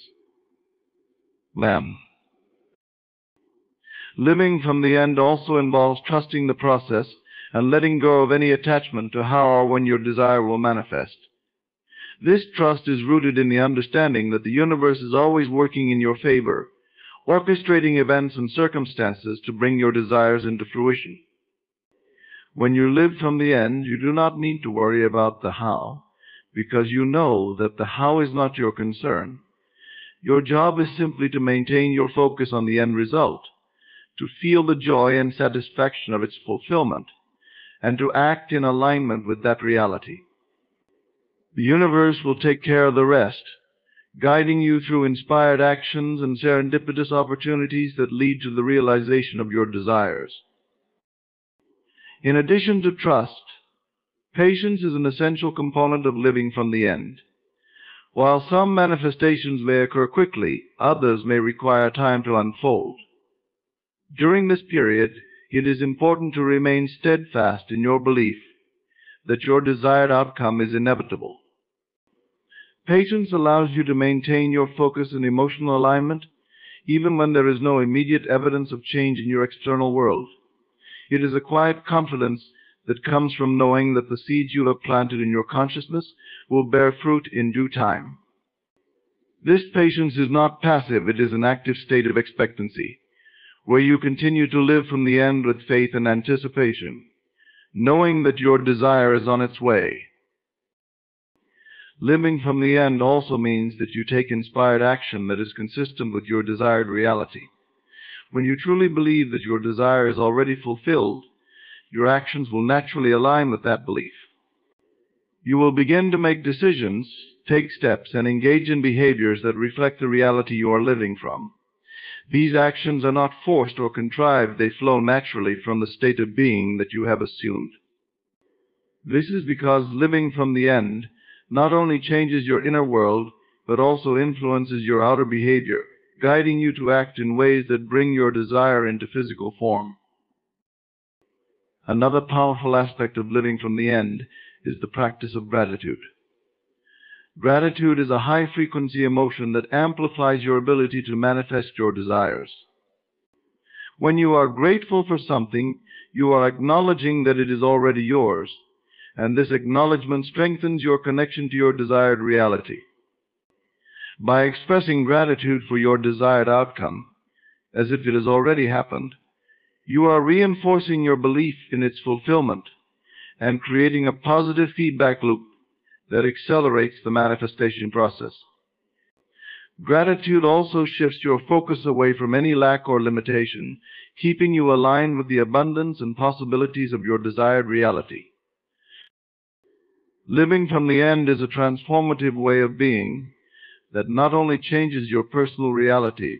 Living from the end also involves trusting the process and letting go of any attachment to how or when your desire will manifest. This trust is rooted in the understanding that the universe is always working in your favor, orchestrating events and circumstances to bring your desires into fruition. When you live from the end, you do not need to worry about the how, because you know that the how is not your concern. Your job is simply to maintain your focus on the end result, to feel the joy and satisfaction of its fulfillment, and to act in alignment with that reality. The universe will take care of the rest, guiding you through inspired actions and serendipitous opportunities that lead to the realization of your desires. In addition to trust, patience is an essential component of living from the end. While some manifestations may occur quickly, others may require time to unfold. During this period, it is important to remain steadfast in your belief that your desired outcome is inevitable. Patience allows you to maintain your focus and emotional alignment even when there is no immediate evidence of change in your external world. It is a quiet confidence that comes from knowing that the seeds you have planted in your consciousness will bear fruit in due time. This patience is not passive, it is an active state of expectancy, where you continue to live from the end with faith and anticipation, knowing that your desire is on its way. Living from the end also means that you take inspired action that is consistent with your desired reality. When you truly believe that your desire is already fulfilled, your actions will naturally align with that belief. You will begin to make decisions, take steps, and engage in behaviors that reflect the reality you are living from. These actions are not forced or contrived, they flow naturally from the state of being that you have assumed. This is because living from the end not only changes your inner world, but also influences your outer behavior, guiding you to act in ways that bring your desire into physical form. Another powerful aspect of living from the end is the practice of gratitude. Gratitude is a high-frequency emotion that amplifies your ability to manifest your desires. When you are grateful for something, you are acknowledging that it is already yours, and this acknowledgement strengthens your connection to your desired reality. By expressing gratitude for your desired outcome, as if it has already happened, you are reinforcing your belief in its fulfillment and creating a positive feedback loop that accelerates the manifestation process. Gratitude also shifts your focus away from any lack or limitation, keeping you aligned with the abundance and possibilities of your desired reality. Living from the end is a transformative way of being that not only changes your personal reality,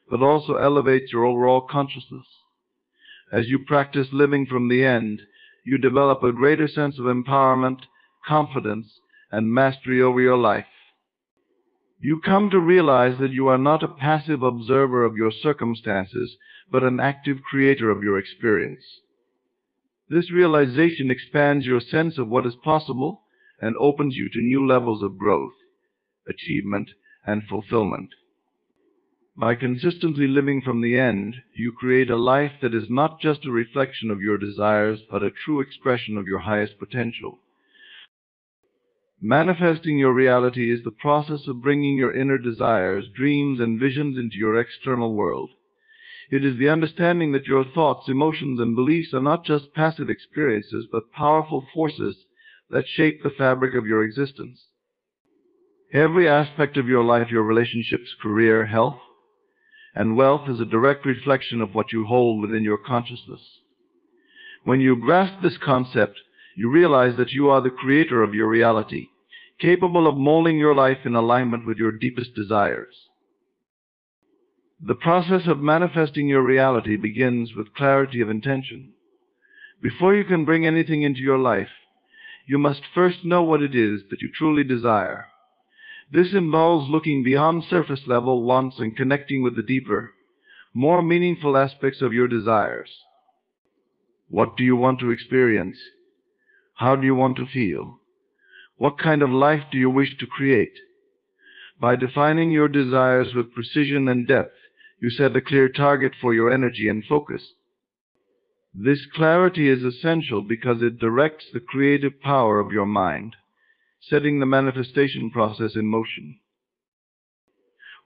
but also elevates your overall consciousness. As you practice living from the end, you develop a greater sense of empowerment, confidence, and mastery over your life. You come to realize that you are not a passive observer of your circumstances, but an active creator of your experience. This realization expands your sense of what is possible and opens you to new levels of growth, achievement, and fulfillment. By consistently living from the end, you create a life that is not just a reflection of your desires, but a true expression of your highest potential. Manifesting your reality is the process of bringing your inner desires, dreams, and visions into your external world. It is the understanding that your thoughts, emotions, and beliefs are not just passive experiences, but powerful forces that shape the fabric of your existence. Every aspect of your life, your relationships, career, health, and wealth is a direct reflection of what you hold within your consciousness. When you grasp this concept, you realize that you are the creator of your reality, capable of molding your life in alignment with your deepest desires. The process of manifesting your reality begins with clarity of intention. Before you can bring anything into your life, you must first know what it is that you truly desire. This involves looking beyond surface-level wants and connecting with the deeper, more meaningful aspects of your desires. What do you want to experience? How do you want to feel? What kind of life do you wish to create? By defining your desires with precision and depth, you set a clear target for your energy and focus. This clarity is essential because it directs the creative power of your mind, setting the manifestation process in motion.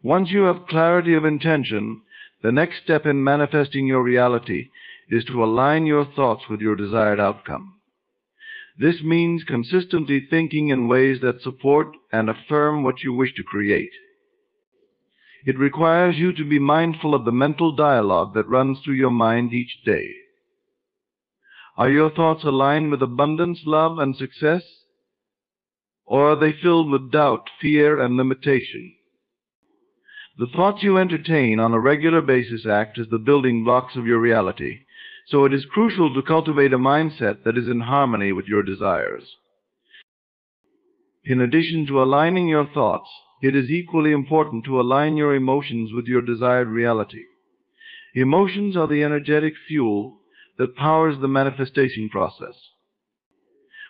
Once you have clarity of intention, the next step in manifesting your reality is to align your thoughts with your desired outcome. This means consistently thinking in ways that support and affirm what you wish to create. It requires you to be mindful of the mental dialogue that runs through your mind each day. Are your thoughts aligned with abundance, love, and success? Or are they filled with doubt, fear, and limitation? The thoughts you entertain on a regular basis act as the building blocks of your reality, so it is crucial to cultivate a mindset that is in harmony with your desires. In addition to aligning your thoughts, it is equally important to align your emotions with your desired reality. Emotions are the energetic fuel that powers the manifestation process.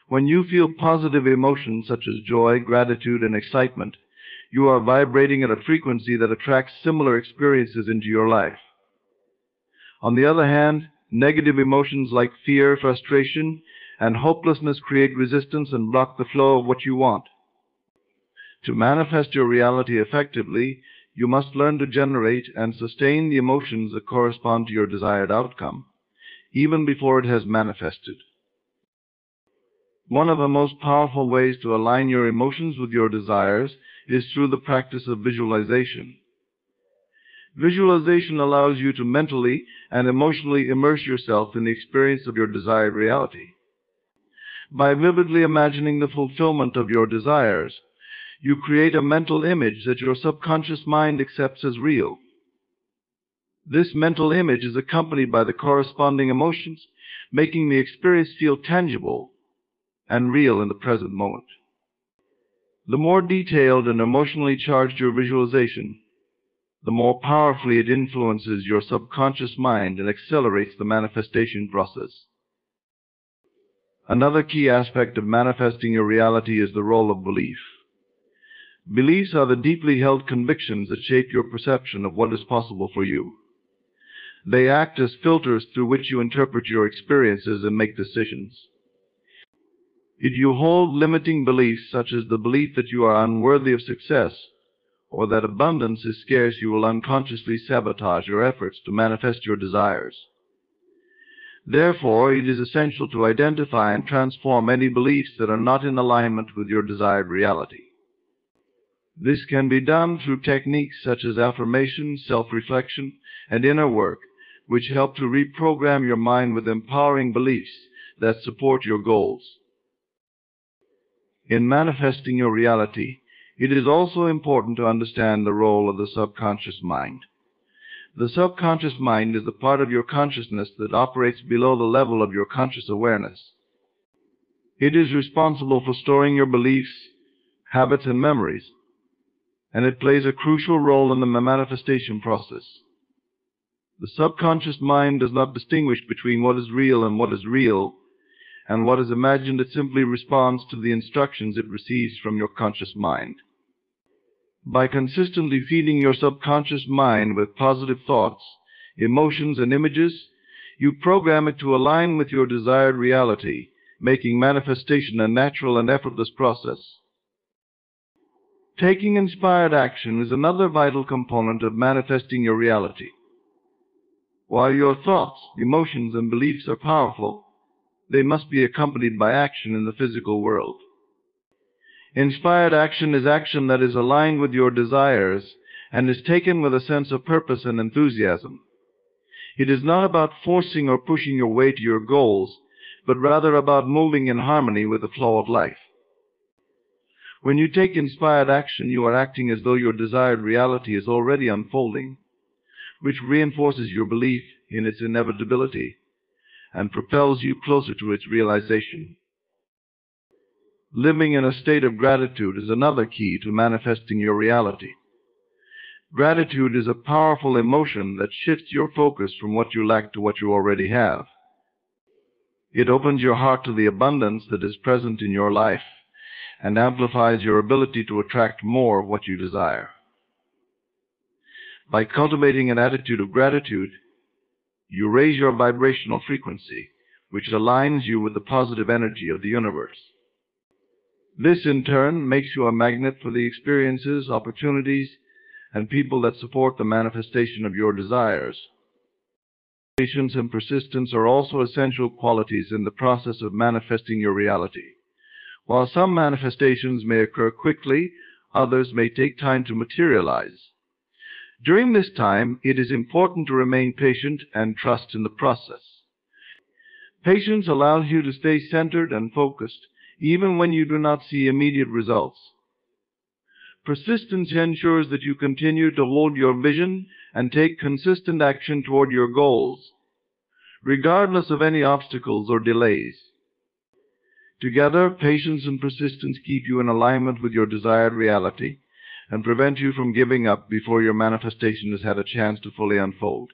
When you feel positive emotions such as joy, gratitude, and excitement, you are vibrating at a frequency that attracts similar experiences into your life. On the other hand, negative emotions like fear, frustration, and hopelessness create resistance and block the flow of what you want. To manifest your reality effectively, you must learn to generate and sustain the emotions that correspond to your desired outcome, even before it has manifested. One of the most powerful ways to align your emotions with your desires is through the practice of visualization. Visualization allows you to mentally and emotionally immerse yourself in the experience of your desired reality. By vividly imagining the fulfillment of your desires, you create a mental image that your subconscious mind accepts as real. This mental image is accompanied by the corresponding emotions, making the experience feel tangible and real in the present moment. The more detailed and emotionally charged your visualization, the more powerfully it influences your subconscious mind and accelerates the manifestation process. Another key aspect of manifesting your reality is the role of belief. Beliefs are the deeply held convictions that shape your perception of what is possible for you. They act as filters through which you interpret your experiences and make decisions. If you hold limiting beliefs, such as the belief that you are unworthy of success, or that abundance is scarce, you will unconsciously sabotage your efforts to manifest your desires. Therefore, it is essential to identify and transform any beliefs that are not in alignment with your desired reality. This can be done through techniques such as affirmation, self-reflection, and inner work, which help to reprogram your mind with empowering beliefs that support your goals. In manifesting your reality, it is also important to understand the role of the subconscious mind. The subconscious mind is the part of your consciousness that operates below the level of your conscious awareness. It is responsible for storing your beliefs, habits, and memories, and it plays a crucial role in the manifestation process. The subconscious mind does not distinguish between what is real and what is real, and what is imagined. It simply responds to the instructions it receives from your conscious mind. By consistently feeding your subconscious mind with positive thoughts, emotions, and images, you program it to align with your desired reality, making manifestation a natural and effortless process. Taking inspired action is another vital component of manifesting your reality. While your thoughts, emotions, and beliefs are powerful, they must be accompanied by action in the physical world. Inspired action is action that is aligned with your desires and is taken with a sense of purpose and enthusiasm. It is not about forcing or pushing your way to your goals, but rather about moving in harmony with the flow of life. When you take inspired action, you are acting as though your desired reality is already unfolding, which reinforces your belief in its inevitability and propels you closer to its realization. Living in a state of gratitude is another key to manifesting your reality. Gratitude is a powerful emotion that shifts your focus from what you lack to what you already have. It opens your heart to the abundance that is present in your life and amplifies your ability to attract more of what you desire. By cultivating an attitude of gratitude, you raise your vibrational frequency, which aligns you with the positive energy of the universe. This, in turn, makes you a magnet for the experiences, opportunities, and people that support the manifestation of your desires. Patience and persistence are also essential qualities in the process of manifesting your reality. While some manifestations may occur quickly, others may take time to materialize. During this time, it is important to remain patient and trust in the process. Patience allows you to stay centered and focused, even when you do not see immediate results. Persistence ensures that you continue to hold your vision and take consistent action toward your goals, regardless of any obstacles or delays. Together, patience and persistence keep you in alignment with your desired reality and prevent you from giving up before your manifestation has had a chance to fully unfold.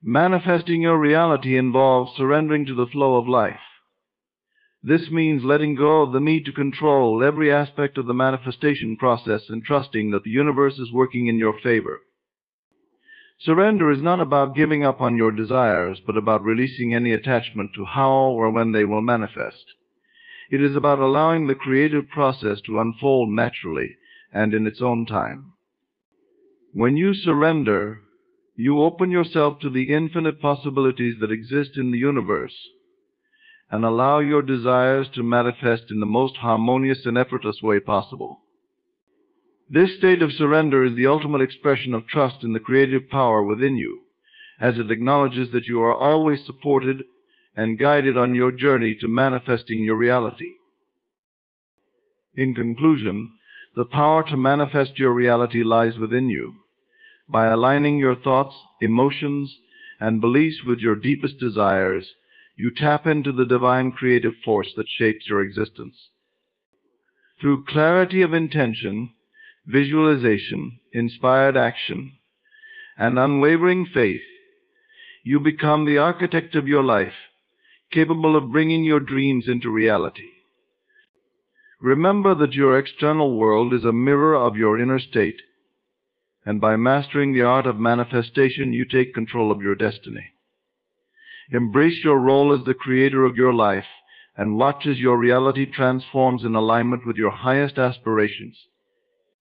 Manifesting your reality involves surrendering to the flow of life. This means letting go of the need to control every aspect of the manifestation process and trusting that the universe is working in your favor. Surrender is not about giving up on your desires, but about releasing any attachment to how or when they will manifest. It is about allowing the creative process to unfold naturally and in its own time. When you surrender, you open yourself to the infinite possibilities that exist in the universe and allow your desires to manifest in the most harmonious and effortless way possible. This state of surrender is the ultimate expression of trust in the creative power within you, as it acknowledges that you are always supported and guided on your journey to manifesting your reality. In conclusion, the power to manifest your reality lies within you. By aligning your thoughts, emotions, and beliefs with your deepest desires, you tap into the divine creative force that shapes your existence. Through clarity of intention, visualization, inspired action, and unwavering faith, you become the architect of your life, capable of bringing your dreams into reality. Remember that your external world is a mirror of your inner state, and by mastering the art of manifestation, you take control of your destiny. Embrace your role as the creator of your life and watch as your reality transforms in alignment with your highest aspirations.